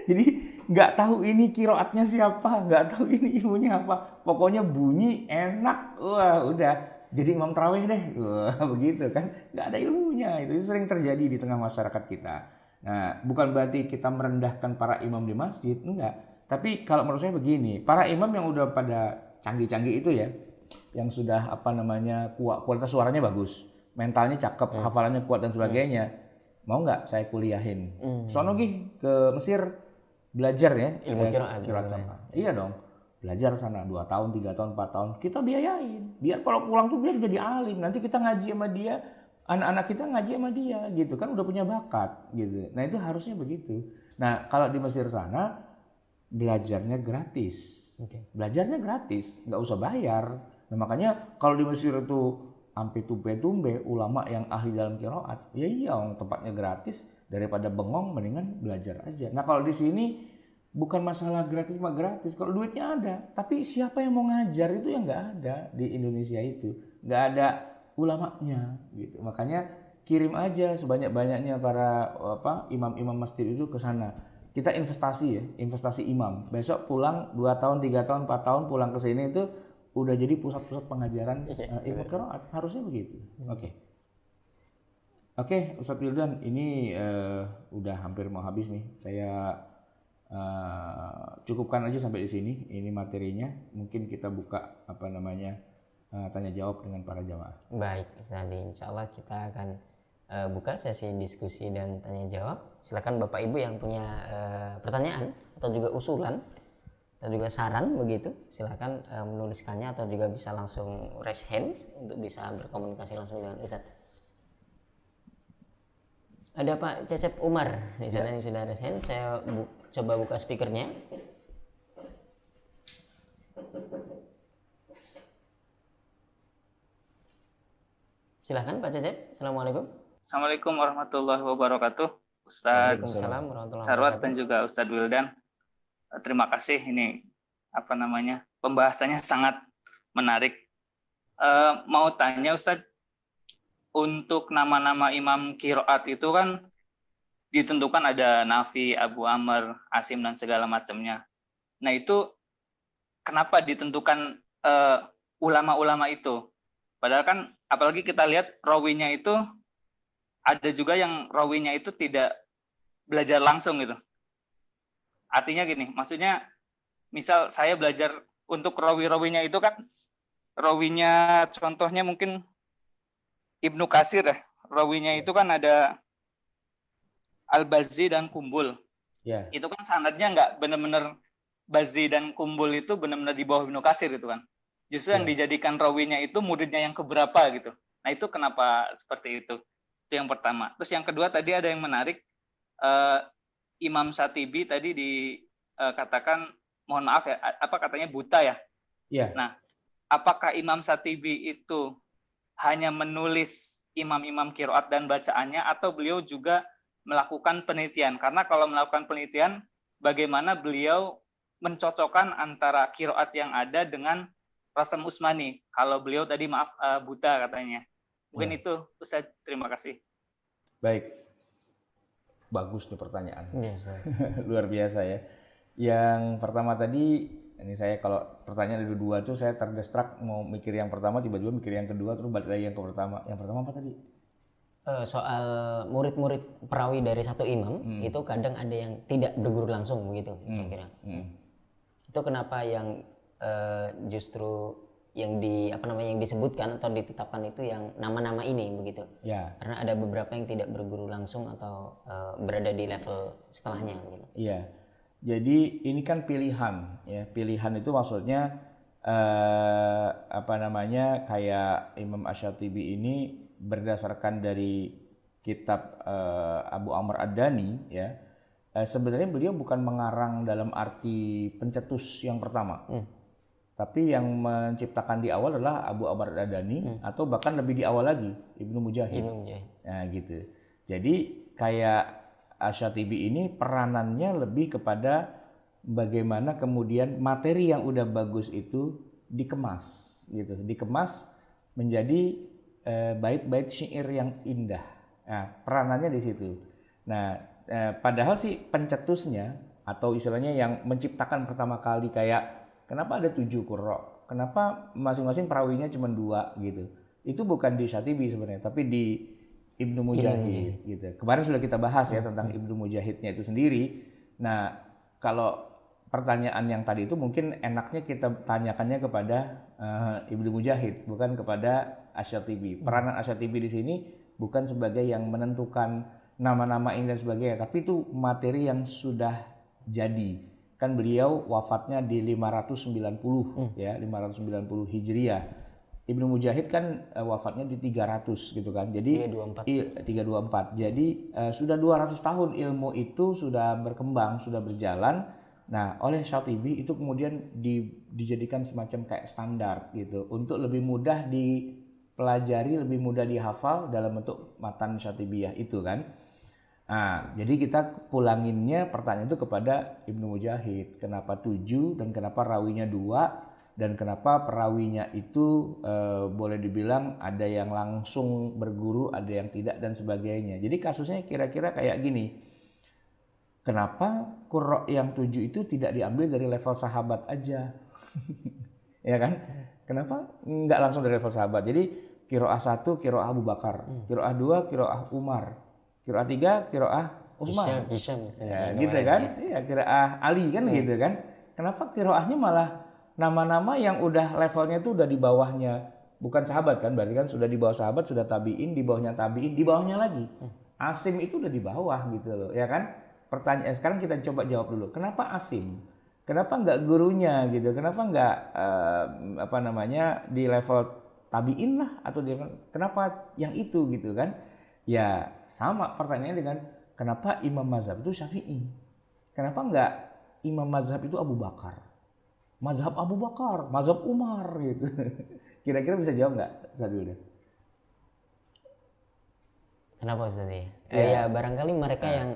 Jadi nggak tahu ini kiroatnya siapa, nggak tahu ini ilmunya apa. Pokoknya bunyi enak, wah udah jadi imam tarawih deh. Wah, begitu kan. Nggak ada ilmunya. Itu sering terjadi di tengah masyarakat kita. Nah, bukan berarti kita merendahkan para imam di masjid, enggak. Tapi kalau menurut saya begini, para imam yang udah pada canggih-canggih itu ya, yang sudah kualitas suaranya bagus, mentalnya cakep, hafalannya kuat dan sebagainya, mau nggak saya kuliahin? Sono gih ke Mesir belajar ya, ilmu qiraat sama. Iya dong, belajar sana 2 tahun, 3 tahun, 4 tahun, kita biayain. Biar kalau pulang tuh biar jadi alim, nanti kita ngaji sama dia, anak-anak kita ngaji sama dia, gitu kan udah punya bakat, gitu. Nah itu harusnya begitu. Nah kalau di Mesir sana belajarnya gratis, belajarnya gratis, nggak usah bayar. Nah makanya kalau di Mesir itu sampai tumbe-tumbe ulama yang ahli dalam qiraat, ya iya tempatnya gratis, daripada bengong mendingan belajar aja. Nah kalau di sini bukan masalah gratis mah gratis, kalau duitnya ada, tapi siapa yang mau ngajar itu yang nggak ada di Indonesia itu, nggak ada ulamanya gitu. Makanya kirim aja sebanyak-banyaknya para imam-imam masjid itu ke sana. Kita investasi imam. Besok pulang 2 tahun, 3 tahun, 4 tahun pulang ke sini itu udah jadi pusat-pusat pengajaran ilmu qiraat. Harusnya begitu. Oke, Ustadz Wildan, ini udah hampir mau habis nih. Saya cukupkan aja sampai di sini. Ini materinya. Mungkin kita buka tanya jawab dengan para jamaah. Baik, Ustadz. Insyaallah kita akan buka sesi diskusi dan tanya jawab. Silakan Bapak Ibu yang punya pertanyaan atau juga usulan atau juga saran begitu, silakan menuliskannya atau juga bisa langsung raise hand untuk bisa berkomunikasi langsung dengan Ustadz. Ada Pak Cecep Umar di sana yang sudah raise hand. Saya coba buka speakernya. Silahkan Pak Cecep. Assalamualaikum. Assalamualaikum warahmatullahi wabarakatuh. Ustadz Waalaikumsalam warahmatullahi Sarwat wabarakatuh. dan juga Ustadz Wildan. Terima kasih, ini pembahasannya sangat menarik. Mau tanya Ustadz, untuk nama-nama imam qiraat itu kan ditentukan ada Nafi, Abu Amr, Asim dan segala macamnya. Nah itu kenapa ditentukan ulama-ulama itu? Padahal kan apalagi kita lihat rawinya itu ada juga yang rawinya itu tidak belajar langsung gitu. Artinya gini, maksudnya misal saya belajar untuk rawi-rawinya itu kan, rawinya contohnya mungkin Ibnu Katsir ya, rawinya itu kan ada Al-Bazzi dan Kumbul. Ya. Itu kan sanadnya nggak benar-benar Bazzi dan Kumbul itu benar-benar di bawah Ibnu Katsir itu kan. Justru yang dijadikan rawinya itu muridnya yang keberapa gitu. Nah itu kenapa seperti itu? Itu yang pertama. Terus yang kedua tadi ada yang menarik, Imam Syatibi tadi dikatakan, mohon maaf ya, katanya buta ya? Iya. Nah, apakah Imam Syatibi itu hanya menulis imam-imam qiraat dan bacaannya, atau beliau juga melakukan penelitian? Karena kalau melakukan penelitian, bagaimana beliau mencocokkan antara qiraat yang ada dengan Rasam Usmani? Kalau beliau tadi buta katanya. Mungkin itu, Ustaz. Terima kasih. Baik. Bagus nih pertanyaan. Ya, Luar biasa ya. Yang pertama tadi, ini saya kalau pertanyaan ada dua tuh saya terdistrak mau mikir yang pertama, tiba-tiba mikir yang kedua, terus balik lagi yang ke pertama. Yang pertama apa tadi? Soal murid-murid perawi dari satu imam itu kadang ada yang tidak berguru langsung begitu kira-kira. Itu kenapa yang justru yang yang disebutkan atau ditetapkan itu yang nama-nama ini begitu. Ya. Karena ada beberapa yang tidak berguru langsung atau berada di level setelahnya gitu. Iya. Jadi ini kan pilihan ya. Pilihan itu maksudnya kayak Imam Asy-Syatibi ini berdasarkan dari kitab Abu Amr Ad-Dani ya. Sebenarnya beliau bukan mengarang dalam arti pencetus yang pertama. Tapi yang menciptakan di awal adalah Abu Amr Ad-Dani atau bahkan lebih di awal lagi Ibnu Mujahid. Nah gitu. Jadi kayak Asy-Syatibi ini peranannya lebih kepada bagaimana kemudian materi yang udah bagus itu dikemas gitu. Dikemas menjadi bait-bait syair yang indah. Nah, peranannya di situ. Nah, padahal sih pencetusnya atau istilahnya yang menciptakan pertama kali kayak kenapa ada 7 qurra? Kenapa masing-masing perawinya cuma 2 gitu? Itu bukan di Syatibi sebenarnya, tapi di Ibnu Mujahid gitu. Kemarin sudah kita bahas ya tentang Ibnu Mujahidnya itu sendiri. Nah, kalau pertanyaan yang tadi itu mungkin enaknya kita tanyakannya kepada Ibnu Mujahid, bukan kepada Asy-Syatibi. Peranan Asy-Syatibi di sini bukan sebagai yang menentukan nama-nama ini dan sebagainya, tapi itu materi yang sudah jadi. Kan beliau wafatnya di 590 ya, 590 Hijriah. Ibnu Mujahid kan wafatnya di 300 gitu kan. Jadi 324. Jadi sudah 200 tahun ilmu itu sudah berkembang, sudah berjalan. Nah, oleh Syatibi itu kemudian dijadikan semacam kayak standar gitu untuk lebih mudah dipelajari, lebih mudah dihafal dalam bentuk matan Syatibiyah itu kan. Nah, jadi kita pulanginnya pertanyaan itu kepada Ibnu Mujahid. Kenapa 7 dan kenapa rawinya 2 dan kenapa perawinya itu boleh dibilang ada yang langsung berguru, ada yang tidak dan sebagainya. Jadi kasusnya kira-kira kayak gini. Kenapa qurra yang 7 itu tidak diambil dari level sahabat aja? Ya kan? Kenapa nggak langsung dari level sahabat? Jadi qiraah 1 qiraah Abu Bakar, qiraah 2 qiraah Umar, qiraah 3 qiraah Utsman. Ya, gitu kan? Iya, qiraah Ali kan gitu kan? Kenapa qiraahnya malah nama-nama yang udah levelnya itu udah di bawahnya, bukan sahabat kan? Berarti kan sudah di bawah sahabat, sudah tabiin, di bawahnya tabiin, di bawahnya lagi. Asim itu udah di bawah gitu loh, ya kan? Pertanyaan sekarang kita coba jawab dulu. Kenapa Asim? Kenapa nggak gurunya gitu? Kenapa nggak di level tabiin lah atau kenapa yang itu gitu kan? Ya sama pertanyaannya dengan kenapa imam mazhab itu Syafi'i? Kenapa nggak imam mazhab itu Abu Bakar? Mazhab Abu Bakar, mazhab Umar gitu. Kira-kira bisa jawab nggak? Satu deh. Kenapa Ustaz ya? Ya. Ya barangkali mereka yang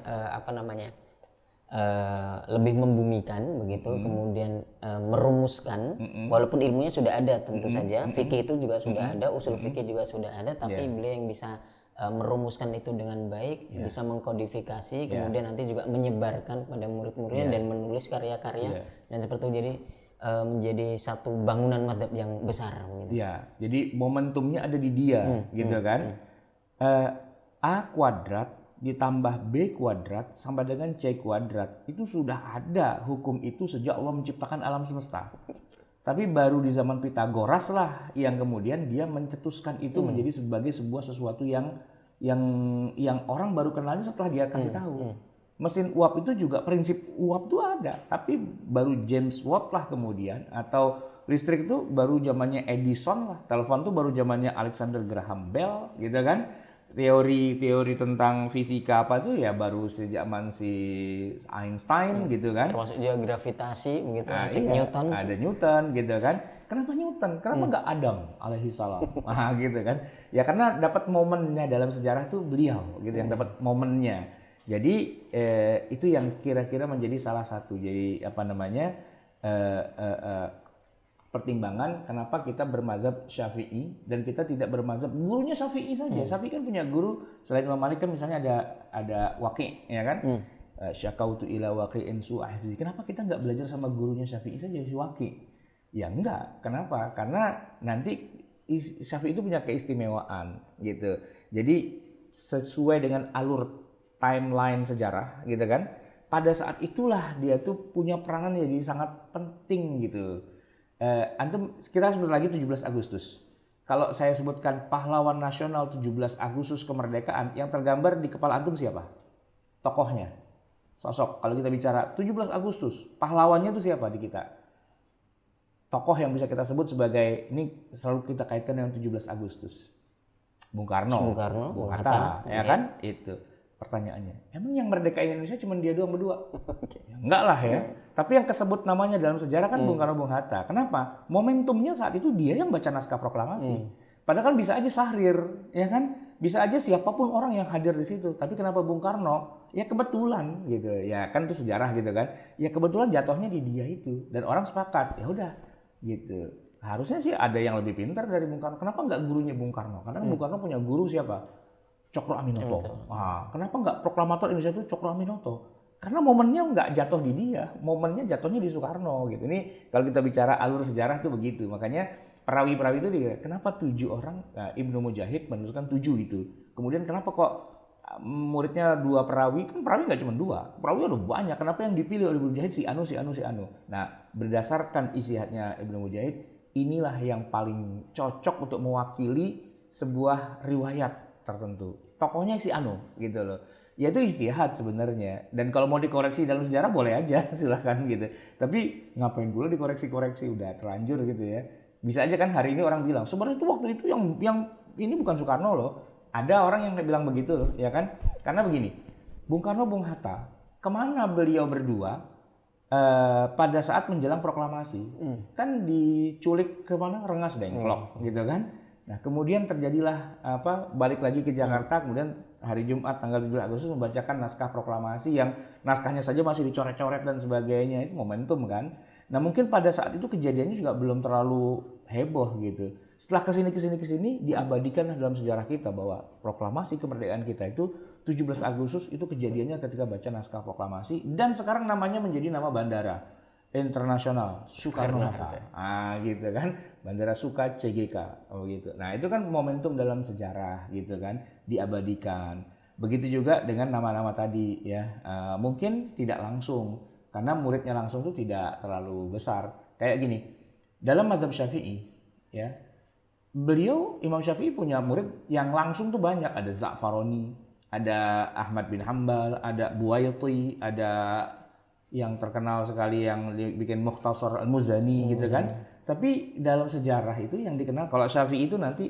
lebih membumikan begitu, kemudian merumuskan, walaupun ilmunya sudah ada tentu saja, fikih itu juga sudah ada, usul fikih juga sudah ada, tapi beliau yang bisa merumuskan itu dengan baik, bisa mengkodifikasi, kemudian nanti juga menyebarkan pada murid-muridnya dan menulis karya-karya dan seperti itu, jadi menjadi satu bangunan madzhab yang besar gitu. Ya, jadi momentumnya ada di dia gitu kan. A kuadrat ditambah B kuadrat sama dengan C kuadrat. Itu sudah ada hukum itu sejak Allah menciptakan alam semesta. Tapi baru di zaman Pitagoras lah yang kemudian dia mencetuskan itu menjadi sebagai sebuah sesuatu yang orang baru kenalnya setelah dia kasih tahu. Mesin uap itu juga prinsip uap itu ada, tapi baru James Watt lah kemudian, atau listrik itu baru zamannya Edison lah, telepon itu baru zamannya Alexander Graham Bell gitu kan. Teori-teori tentang fisika apa itu ya baru sejak zaman si Einstein gitu kan. Termasuk juga gravitasi begitu, Isaac Newton. Ada Newton gitu kan. Kenapa Newton? Kenapa nggak Adam alaihi salam? Gitu kan. Ya karena dapat momennya dalam sejarah tuh beliau gitu yang dapat momennya. Jadi itu yang kira-kira menjadi salah satu jadi pertimbangan kenapa kita bermadzhab Syafi'i dan kita tidak bermadzhab gurunya Syafi'i saja. Syafi'i kan punya guru selain Imam Malik kan misalnya ada Waqi' ya kan. Syakautu ila waqi'in su'a hifzi. Kenapa kita nggak belajar sama gurunya Syafi'i saja si Waqi'? Ya enggak. Kenapa? Karena nanti Syafi'i itu punya keistimewaan gitu. Jadi sesuai dengan alur timeline sejarah gitu kan. Pada saat itulah dia tuh punya peranan jadi sangat penting gitu. Antum kita sebut lagi 17 Agustus. Kalau saya sebutkan pahlawan nasional 17 Agustus kemerdekaan, yang tergambar di kepala antum siapa? Tokohnya. Sosok. Kalau kita bicara 17 Agustus, pahlawannya itu siapa di kita? Tokoh yang bisa kita sebut sebagai, ini selalu kita kaitkan dengan 17 Agustus. Bung Karno, Bung Hatta, ya kan? Itu. Pertanyaannya, emang yang merdekain Indonesia cuma dia doang berdua? Ya, enggak lah ya. Tapi yang kesebut namanya dalam sejarah kan Bung Karno, Bung Hatta. Kenapa? Momentumnya saat itu dia yang baca naskah proklamasi. Padahal kan bisa aja Syahrir, ya kan? Bisa aja siapapun orang yang hadir di situ. Tapi kenapa Bung Karno? Ya kebetulan gitu. Ya kan itu sejarah gitu kan. Ya kebetulan jatuhnya di dia itu. Dan orang sepakat, ya udah gitu. Harusnya sih ada yang lebih pintar dari Bung Karno. Kenapa nggak gurunya Bung Karno? Karena Bung Karno punya guru siapa? Cokro Aminoto. Kenapa nggak proklamator Indonesia itu Cokro Aminoto? Karena momennya nggak jatuh di dia, momennya jatuhnya di Soekarno gitu. Ini kalau kita bicara alur sejarah itu begitu. Makanya perawi-perawi itu kenapa 7 orang? Nah, Ibnu Mujahid menuliskan 7 itu. Kemudian kenapa kok muridnya 2 perawi? Kan perawi nggak cuma 2, perawi ada banyak. Kenapa yang dipilih oleh Ibnu Mujahid si Anu? Nah, berdasarkan istihadnya Ibnu Mujahid, inilah yang paling cocok untuk mewakili sebuah riwayat tertentu. Tokohnya si Anu gitu loh. Ya itu istihad sebenarnya. Dan kalau mau dikoreksi dalam sejarah boleh aja silahkan gitu. Tapi ngapain pula dikoreksi-koreksi, udah terlanjur gitu ya. Bisa aja kan hari ini orang bilang sebenarnya itu waktu itu yang ini bukan Soekarno loh. Ada orang yang bilang begitu loh, ya kan? Karena begini, Bung Karno, Bung Hatta, kemana beliau berdua pada saat menjelang proklamasi? Kan diculik kemana? Rengas Dengklok gitu kan? Nah kemudian terjadilah balik lagi ke Jakarta, kemudian hari Jumat tanggal 17 Agustus membacakan naskah proklamasi yang naskahnya saja masih dicoret-coret dan sebagainya. Itu momentum kan. Nah mungkin pada saat itu kejadiannya juga belum terlalu heboh gitu. Setelah kesini diabadikan dalam sejarah kita bahwa proklamasi kemerdekaan kita itu 17 Agustus itu kejadiannya ketika baca naskah proklamasi, dan sekarang namanya menjadi nama bandara internasional Soekarno-Hatta. Gitu kan. Bandara Suka CGK gitu. Nah, itu kan momentum dalam sejarah gitu kan, diabadikan. Begitu juga dengan nama-nama tadi ya. Mungkin tidak langsung karena muridnya langsung itu tidak terlalu besar. Kayak gini. Dalam mazhab Syafi'i ya. Beliau Imam Syafi'i punya murid yang langsung tuh banyak, ada Za'faroni, ada Ahmad bin Hambal, ada Buaiti, ada yang terkenal sekali yang bikin Mukhtasar Al-Muzani gitu kan. Tapi dalam sejarah itu yang dikenal, kalau Syafi'i itu nanti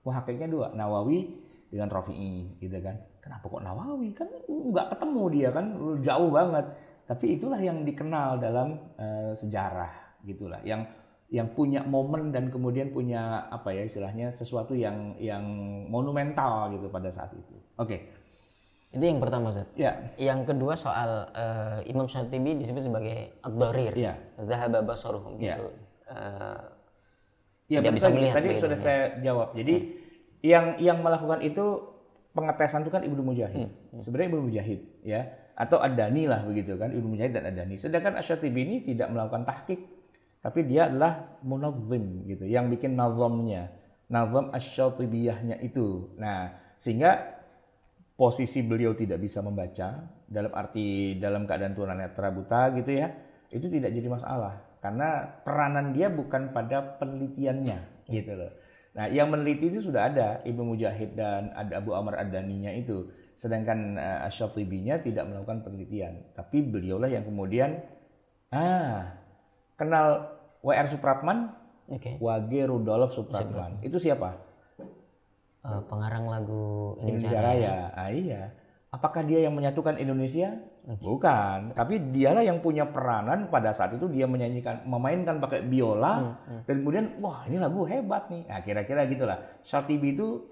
muhakkiknya dua, Nawawi dengan Rafi'i gitu kan. Kenapa kok Nawawi? Kan nggak ketemu dia kan, jauh banget. Tapi itulah yang dikenal dalam sejarah gitulah, yang punya momen dan kemudian punya apa ya istilahnya sesuatu yang monumental gitu pada saat itu. Oke. Itu yang pertama, Ustaz. Ya. Yang kedua soal Imam Syatibi disebut sebagai ad-dharir. Ya. Dhahaba basaruhum gitu. Ya, tidak bisa melihat. Tadi sudah saya jawab. Jadi yang melakukan itu pengetesan itu kan Ibnu Mujahid. Sebenarnya Ibnu Mujahid ya, atau Ad-Dani lah begitu kan, Ibnu Mujahid dan Ad-Dani. Sedangkan Asy-Syatibi ini tidak melakukan tahqiq, tapi dia adalah munazzim gitu, yang bikin nazamnya, nazam Asy-Syatibiyahnya itu. Nah, sehingga posisi beliau tidak bisa membaca dalam arti dalam keadaan tunanetra buta gitu ya, itu tidak jadi masalah karena peranan dia bukan pada penelitiannya gitu loh. Nah, yang meneliti itu sudah ada Ibnu Mujahid dan ada Abu Amr Ad-Daninya itu, sedangkan Asy-Syatibinya tidak melakukan penelitian, tapi beliaulah yang kemudian kenal W.R. Supratman, Wage Rudolf Supratman. Itu siapa? Pengarang lagu Indonesia Raya. Iya. Apakah dia yang menyatukan Indonesia? Bukan. Tapi dialah yang punya peranan pada saat itu, dia memainkan pakai biola dan kemudian wah ini lagu hebat nih. Nah, kira-kira gitulah. Syatibi itu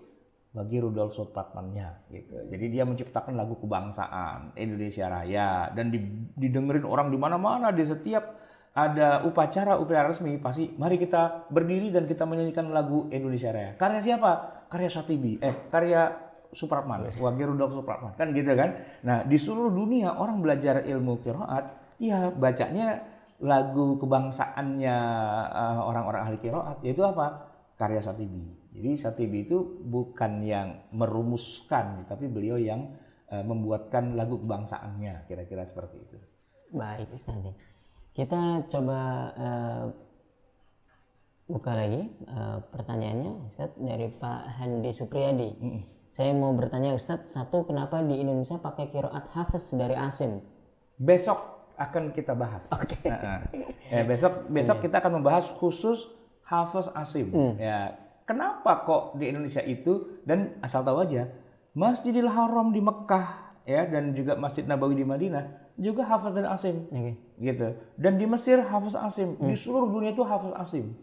bagi Rudolf Supratmannya gitu. Jadi dia menciptakan lagu kebangsaan Indonesia Raya dan didengerin orang di mana-mana, di setiap ada upacara resmi pasti mari kita berdiri dan kita menyanyikan lagu Indonesia Raya. Karya siapa? Karya Syatibi. Karya Supratman, Wage Rudolf Supratman. Kan gitu kan. Nah, di seluruh dunia orang belajar ilmu qiraat, ya bacanya lagu kebangsaannya orang-orang ahli qiraat, yaitu apa? Karya Syatibi. Jadi Syatibi itu bukan yang merumuskan, tapi beliau yang membuatkan lagu kebangsaannya, kira-kira seperti itu. Baik, Ustaz. Kita coba buka lagi pertanyaannya, Ustaz, dari Pak Handi Supriyadi. Saya mau bertanya, Ustaz, satu, kenapa di Indonesia pakai qiraat Hafiz dari Asim? Besok akan kita bahas. Besok kita akan membahas khusus Hafiz Asim. Ya, kenapa kok di Indonesia itu, dan asal tahu aja, Masjidil Haram di Mekah ya dan juga Masjid Nabawi di Madinah juga Hafiz dan Asim, gitu. Dan di Mesir Hafiz Asim, di seluruh dunia itu Hafiz Asim.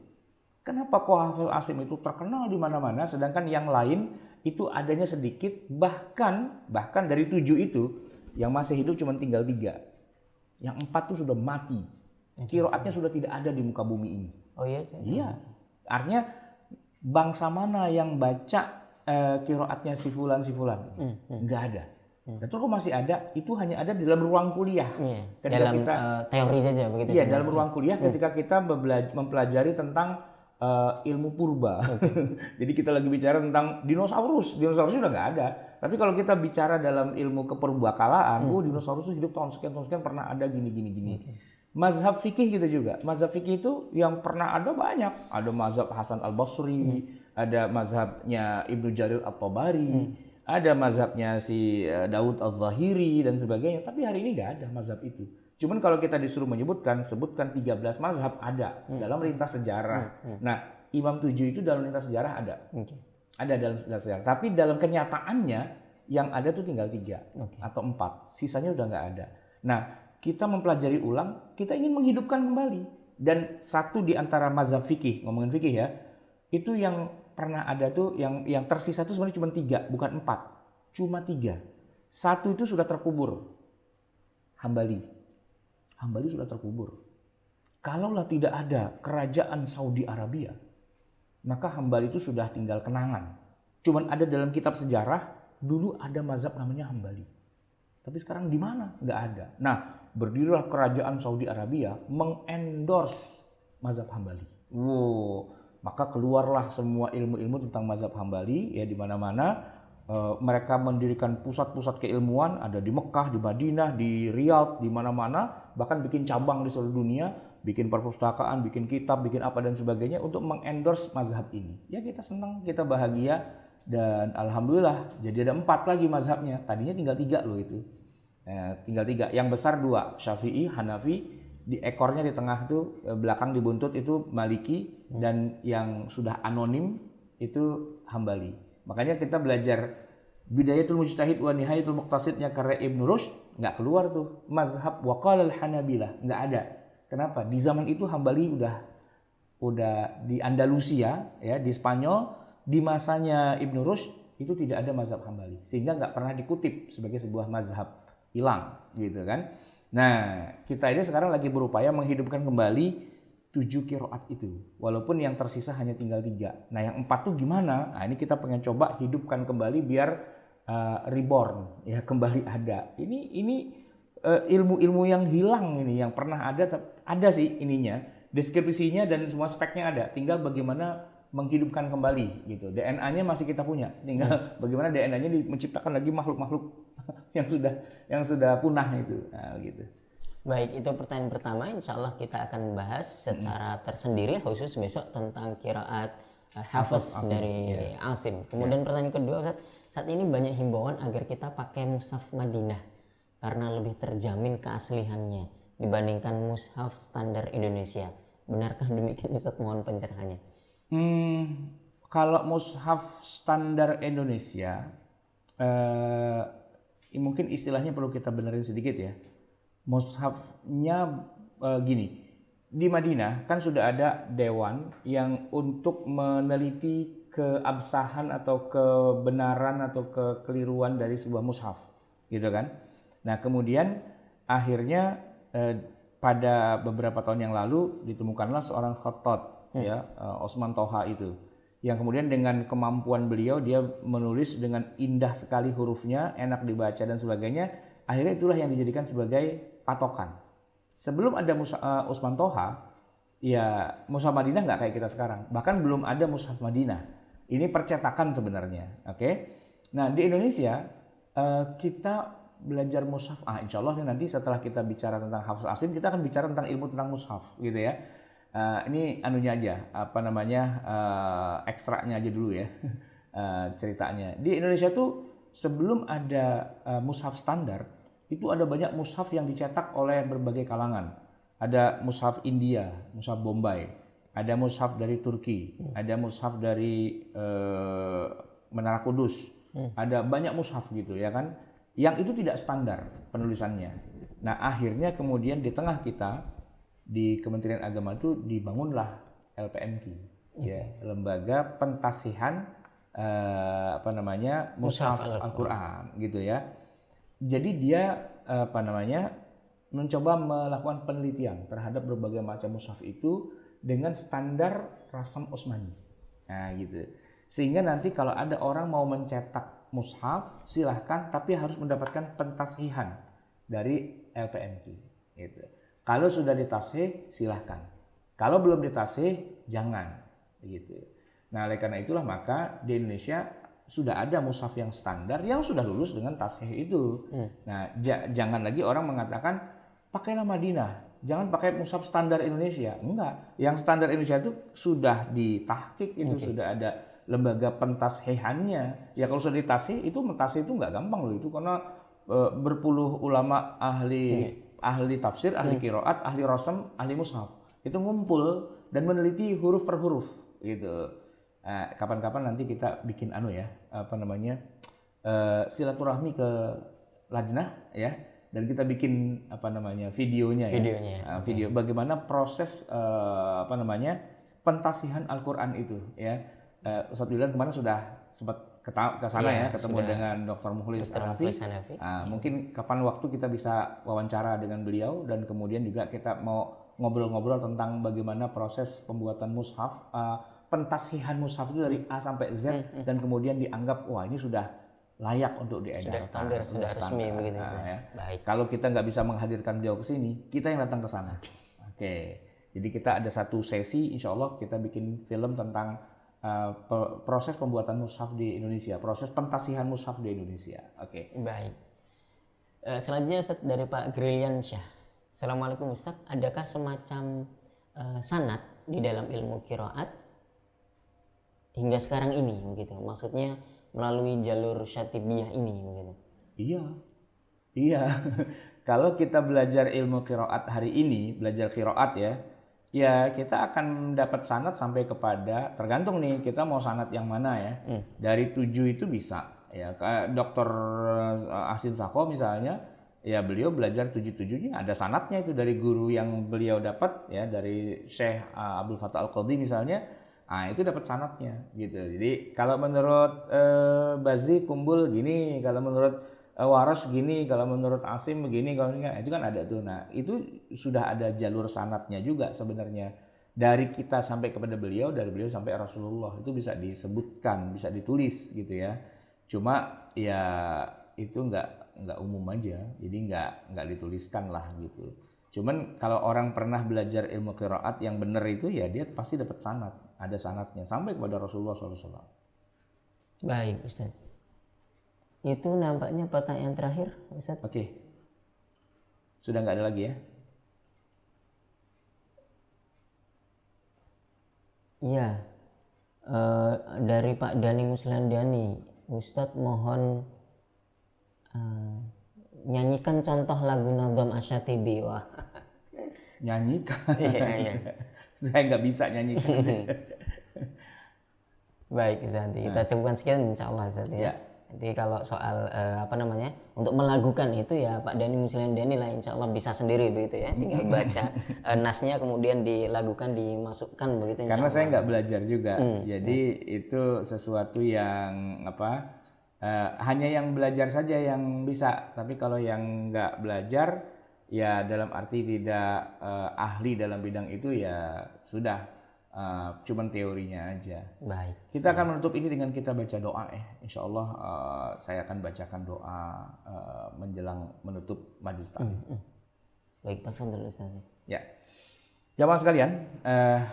Kenapa kok Hafiz Asim itu terkenal di mana-mana, sedangkan yang lain itu adanya sedikit, bahkan dari 7 itu yang masih hidup cuma tinggal 3, yang 4 itu sudah mati, qiraatnya sudah tidak ada di muka bumi ini. Oh iya? Iya, artinya bangsa mana yang baca qiraatnya si fulan, nggak ada. Dan terus kok masih ada, itu hanya ada di dalam ruang kuliah. Dalam kita, teori saja begitu. Iya, dalam ruang kuliah ketika kita mempelajari tentang ilmu purba. Jadi kita lagi bicara tentang dinosaurus sudah nggak ada. Tapi kalau kita bicara dalam ilmu keperbakalaan, dinosaurus itu hidup tahun sekian pernah ada gini. Mazhab fikih gitu juga. Mazhab fikih itu yang pernah ada banyak. Ada mazhab Hasan Al-Basri, ada mazhabnya Ibnu Jarir At-Tabari, ada mazhabnya si Daud Al-Zahiri dan sebagainya. Tapi hari ini nggak ada mazhab itu. Cuman kalau kita disuruh sebutkan 13 mazhab ada dalam lintas sejarah. Nah, Imam 7 itu dalam lintas sejarah ada. Ada dalam lintas sejarah. Tapi dalam kenyataannya yang ada tuh tinggal 3 atau 4. Sisanya udah nggak ada. Nah, kita mempelajari ulang, kita ingin menghidupkan kembali. Dan satu di antara mazhab fikih, ngomongin fikih ya, itu yang pernah ada tuh, yang tersisa tuh sebenarnya cuma 3, bukan 4. Cuma 3. Satu itu sudah terkubur. Hambali sudah terkubur. Kalaulah tidak ada kerajaan Saudi Arabia, maka Hambali itu sudah tinggal kenangan. Cuman ada dalam kitab sejarah, dulu ada mazhab namanya Hambali. Tapi sekarang di mana? Nggak ada. Nah, berdirilah kerajaan Saudi Arabia mengendorse mazhab Hambali. Wow, maka keluarlah semua ilmu-ilmu tentang mazhab Hambali ya di mana-mana. Mereka mendirikan pusat-pusat keilmuan, ada di Mekah, di Madinah, di Riyadh, di mana-mana, bahkan bikin cabang di seluruh dunia, bikin perpustakaan, bikin kitab, bikin apa dan sebagainya untuk mengendorse mazhab ini. Ya kita senang, kita bahagia, dan alhamdulillah jadi ada 4 lagi mazhabnya. Tadinya tinggal 3 loh itu. Tinggal 3. Yang besar 2, Syafi'i, Hanafi. Di ekornya di tengah tuh, belakang di buntut itu Maliki, dan yang sudah anonim itu Hambali. Makanya kita belajar Bidayatul Mujtahid wa Nihayatul Muqtasidnya karya Ibnu Rushd, nggak keluar tuh mazhab waqala al-Hanabilah, nggak ada. Kenapa? Di zaman itu Hambali udah di Andalusia, ya, di Spanyol. Di masanya Ibnu Rushd itu tidak ada mazhab Hambali, sehingga nggak pernah dikutip sebagai sebuah mazhab, hilang gitu kan. Nah, kita ini sekarang lagi berupaya menghidupkan kembali 7 qiraat itu, walaupun yang tersisa hanya tinggal 3. Nah, yang 4 tuh gimana? Nah, ini kita pengen coba hidupkan kembali biar reborn, ya, kembali ada. Ini ilmu-ilmu yang hilang ini, yang pernah ada sih ininya, deskripsinya dan semua speknya ada. Tinggal bagaimana menghidupkan kembali gitu. DNA-nya masih kita punya. Tinggal bagaimana DNA-nya menciptakan lagi makhluk-makhluk yang sudah punah itu. Nah, gitu. Baik, itu pertanyaan pertama. Insya Allah kita akan bahas secara tersendiri khusus besok tentang qiraat Hafiz dari Asim. Kemudian pertanyaan kedua, Ustaz, saat ini banyak himbauan agar kita pakai mushaf Madinah karena lebih terjamin keaslihannya dibandingkan mushaf standar Indonesia. Benarkah demikian, Ustaz? Mohon pencerahannya. Kalau mushaf standar Indonesia, mungkin istilahnya perlu kita benerin sedikit ya. Mushafnya gini, di Madinah kan sudah ada dewan yang untuk meneliti keabsahan atau kebenaran atau kekeliruan dari sebuah mushaf, gitu kan. Nah, kemudian akhirnya pada beberapa tahun yang lalu ditemukanlah seorang khattat, ya, Osman Toha itu, yang kemudian dengan kemampuan beliau dia menulis dengan indah sekali hurufnya, enak dibaca dan sebagainya. Akhirnya itulah yang dijadikan sebagai patokan. Sebelum ada Osman Toha, ya mushaf Madinah nggak kayak kita sekarang. Bahkan belum ada mushaf Madinah. Ini percetakan sebenarnya, oke? Nah, di Indonesia kita belajar mushaf. Insya Allah nanti setelah kita bicara tentang Hafiz Asim, kita akan bicara tentang ilmu tentang mushaf, gitu ya. Ini anunya aja, ekstraknya aja dulu ya, ceritanya. Di Indonesia tuh sebelum ada mushaf standar, itu ada banyak mushaf yang dicetak oleh berbagai kalangan. Ada mushaf India, mushaf Bombay, ada mushaf dari Turki, ada mushaf dari Menara Kudus, ada banyak mushaf gitu ya kan, yang itu tidak standar penulisannya. Nah, akhirnya kemudian di tengah kita di Kementerian Agama itu dibangunlah LPMQ, ya, lembaga pentasihan mushaf Al-Quran gitu ya. Jadi dia mencoba melakukan penelitian terhadap berbagai macam mushaf itu dengan standar Rasam Utsmani. Nah, gitu. Sehingga nanti kalau ada orang mau mencetak mushaf, silahkan, tapi harus mendapatkan pentasihan dari LPMQ. Gitu. Kalau sudah ditashih, silahkan. Kalau belum ditashih, jangan. Gitu. Nah, oleh karena itulah maka di Indonesia sudah ada mushaf yang standar yang sudah lulus dengan tashih itu. Nah, jangan lagi orang mengatakan pakailah Madinah, jangan pakai mushaf standar Indonesia. Enggak, yang standar Indonesia itu sudah ditahqiq, itu sudah ada lembaga pentashihannya. Ya kalau sudah ditashih, itu mentashih itu nggak gampang loh, itu karena berpuluh ulama ahli tafsir, ahli qiraat, ahli rasam, ahli mushaf itu ngumpul dan meneliti huruf per huruf gitu. Kapan-kapan nanti kita bikin silaturahmi ke Lajnah ya, dan kita bikin videonya ya. Video bagaimana proses pentasihan Al-Qur'an itu ya. Ustadz Wildan kemarin sudah sempat ke sana ya, ketemu dengan Dr. Mukhlis Hanafi. Mungkin kapan waktu kita bisa wawancara dengan beliau, dan kemudian juga kita mau ngobrol-ngobrol tentang bagaimana proses pembuatan mushaf, pentasihan mushaf itu dari A sampai Z, dan kemudian dianggap wah ini sudah layak untuk diedarkan. Sudah resmi begitu. Ya. Baik. Kalau kita nggak bisa menghadirkan beliau ke sini, kita yang datang ke sana. Oke. Jadi kita ada satu sesi, insya Allah kita bikin film tentang proses pembuatan mushaf di Indonesia, proses pentasihan mushaf di Indonesia. Oke. Baik. Selanjutnya Ustaz dari Pak Grilian Syah. Assalamualaikum Ustaz, adakah semacam sanad di dalam ilmu qiraat hingga sekarang ini begitu? Maksudnya melalui jalur syatibiyah ini begitu. Iya. Iya. Kalau kita belajar ilmu qiraat hari ini, belajar qiraat ya kita akan dapat sanad sampai kepada, tergantung nih kita mau sanad yang mana ya. Dari 7 itu bisa. Ya, Dr. Asin Sako misalnya, ya beliau belajar 7-7-nya ada sanadnya itu dari guru yang beliau dapat ya, dari Syekh Abdul Fattah Al-Qadhi misalnya. Nah, itu dapat sanadnya gitu. Jadi kalau menurut Bazi Kumbul gini, kalau menurut Waras gini, kalau menurut Asim begini, kalau ini itu kan ada tuh. Nah, itu sudah ada jalur sanadnya juga sebenarnya. Dari kita sampai kepada beliau, dari beliau sampai Rasulullah itu bisa disebutkan, bisa ditulis gitu ya. Cuma ya itu nggak umum aja, jadi nggak dituliskan lah gitu. Cuman kalau orang pernah belajar ilmu qiraat yang benar itu ya dia pasti dapat sanad, ada sanadnya sampai kepada Rasulullah SAW. Baik Ustaz. Itu nampaknya pertanyaan terakhir Ustaz. Oke. Sudah nggak ada lagi ya? Iya. Dari Pak Dani Muslandani, Ustadz mohon nyanyikan contoh lagu Nazam Asy-Syatibi. Wah. Nyanyikan? Iya. Saya nggak bisa nyanyikan. Baik Ustaz, kita cukupkan sekian insya Allah Ustaz ya. Jadi kalau soal untuk melakukan itu ya Pak Dani Muslandani lah insya Allah bisa sendiri begitu ya, tinggal baca nasnya kemudian dilakukan, dimasukkan begitu. Karena saya nggak belajar juga, jadi itu sesuatu yang hanya yang belajar saja yang bisa. Tapi kalau yang nggak belajar ya dalam arti tidak ahli dalam bidang itu ya sudah. Cuman teorinya aja. Baik. Kita akan menutup ini dengan kita baca doa Insya Allah saya akan bacakan doa menjelang menutup majelis taklim. Baik, tafadhol Ustaz. Ya. Jamaah sekalian,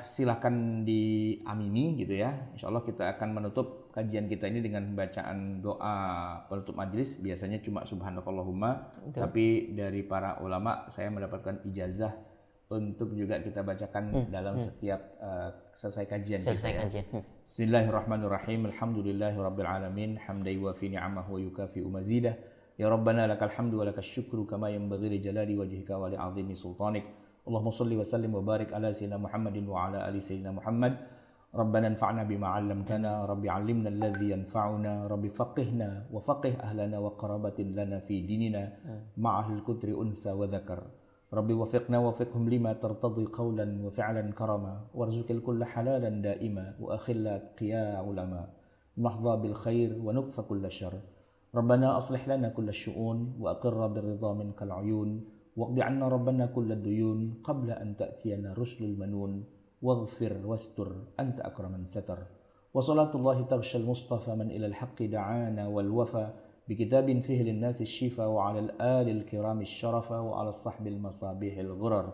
silahkan diamini gitu ya. Insya Allah kita akan menutup kajian kita ini dengan bacaan doa penutup majelis. Biasanya cuma subhanakallahumma, tapi dari para ulama saya mendapatkan ijazah untuk juga kita bacakan dalam setiap selesai kajian. Bismillahirrahmanirrahim. Alhamdulillahirabbil alamin, hamdan yuwafi ni'amahu wa yukafi'u mazidah. Ya Rabbana lakal hamdu wa lakal syukru kama yanbaghi li jalali wajhika wa li 'azimi sultanik. Allahumma shalli wa sallim wa barik ala sayyidina Muhammadin wa ala ali sayyidina Muhammad. Rabbana anfa'na bima 'allamtana, rabbi 'allimna alladhi yanfa'una, rabbi faqihna wa faqih ahlana wa qarabatin lana fi dinina ma'ahil kutri unsa wa dzakar. Rabbi wafiqna wafiqhum lima tartadi qawlan wa fi'lan karama warzukil kulla halalan daima wa akhillat qiya ulama nahdha bil khair wa nukfa kulla syar. Rabbana aslih lana kulla syu'un wa aqirra birridha minkal uyun waqdi 'anna rabbana kulla duyun qabla an ta'tiyana rusulul manun waghfir wastur anta akraman satar. Wa salatullahi taghshal mustafa man ila al-haqqi da'ana wal wafa بكتاب فيه للناس الشفاء وعلى الآل الكرام الشرفة وعلى الصحب المصابيح الغرر.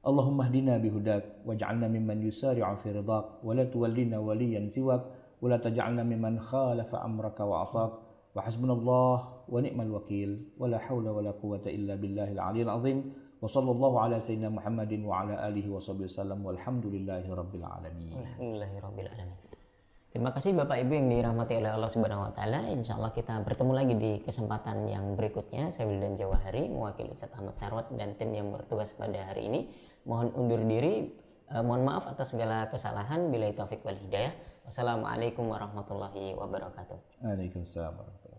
اللهم اهدنا بهداك واجعلنا ممن يسارع في رضاك ولا تولنا وليا سواك ولا تجعلنا ممن خالف أمرك وعصاك وحسبنا الله ونعم الوكيل ولا حول ولا قوة إلا بالله العلي العظيم وصلى الله على سيدنا محمد وعلى آله وصحبه وسلم والحمد لله رب العالمين. Terima kasih Bapak Ibu yang dirahmati oleh Allah Subhanahu wa taala. Insyaallah kita bertemu lagi di kesempatan yang berikutnya. Saya Wildan Jawahari mewakili Ustaz Ahmad Sarwat dan tim yang bertugas pada hari ini. Mohon undur diri. Mohon maaf atas segala kesalahan. Billahi taufik wal hidayah. Wassalamualaikum warahmatullahi wabarakatuh. Waalaikumsalam warahmatullahi wabarakatuh.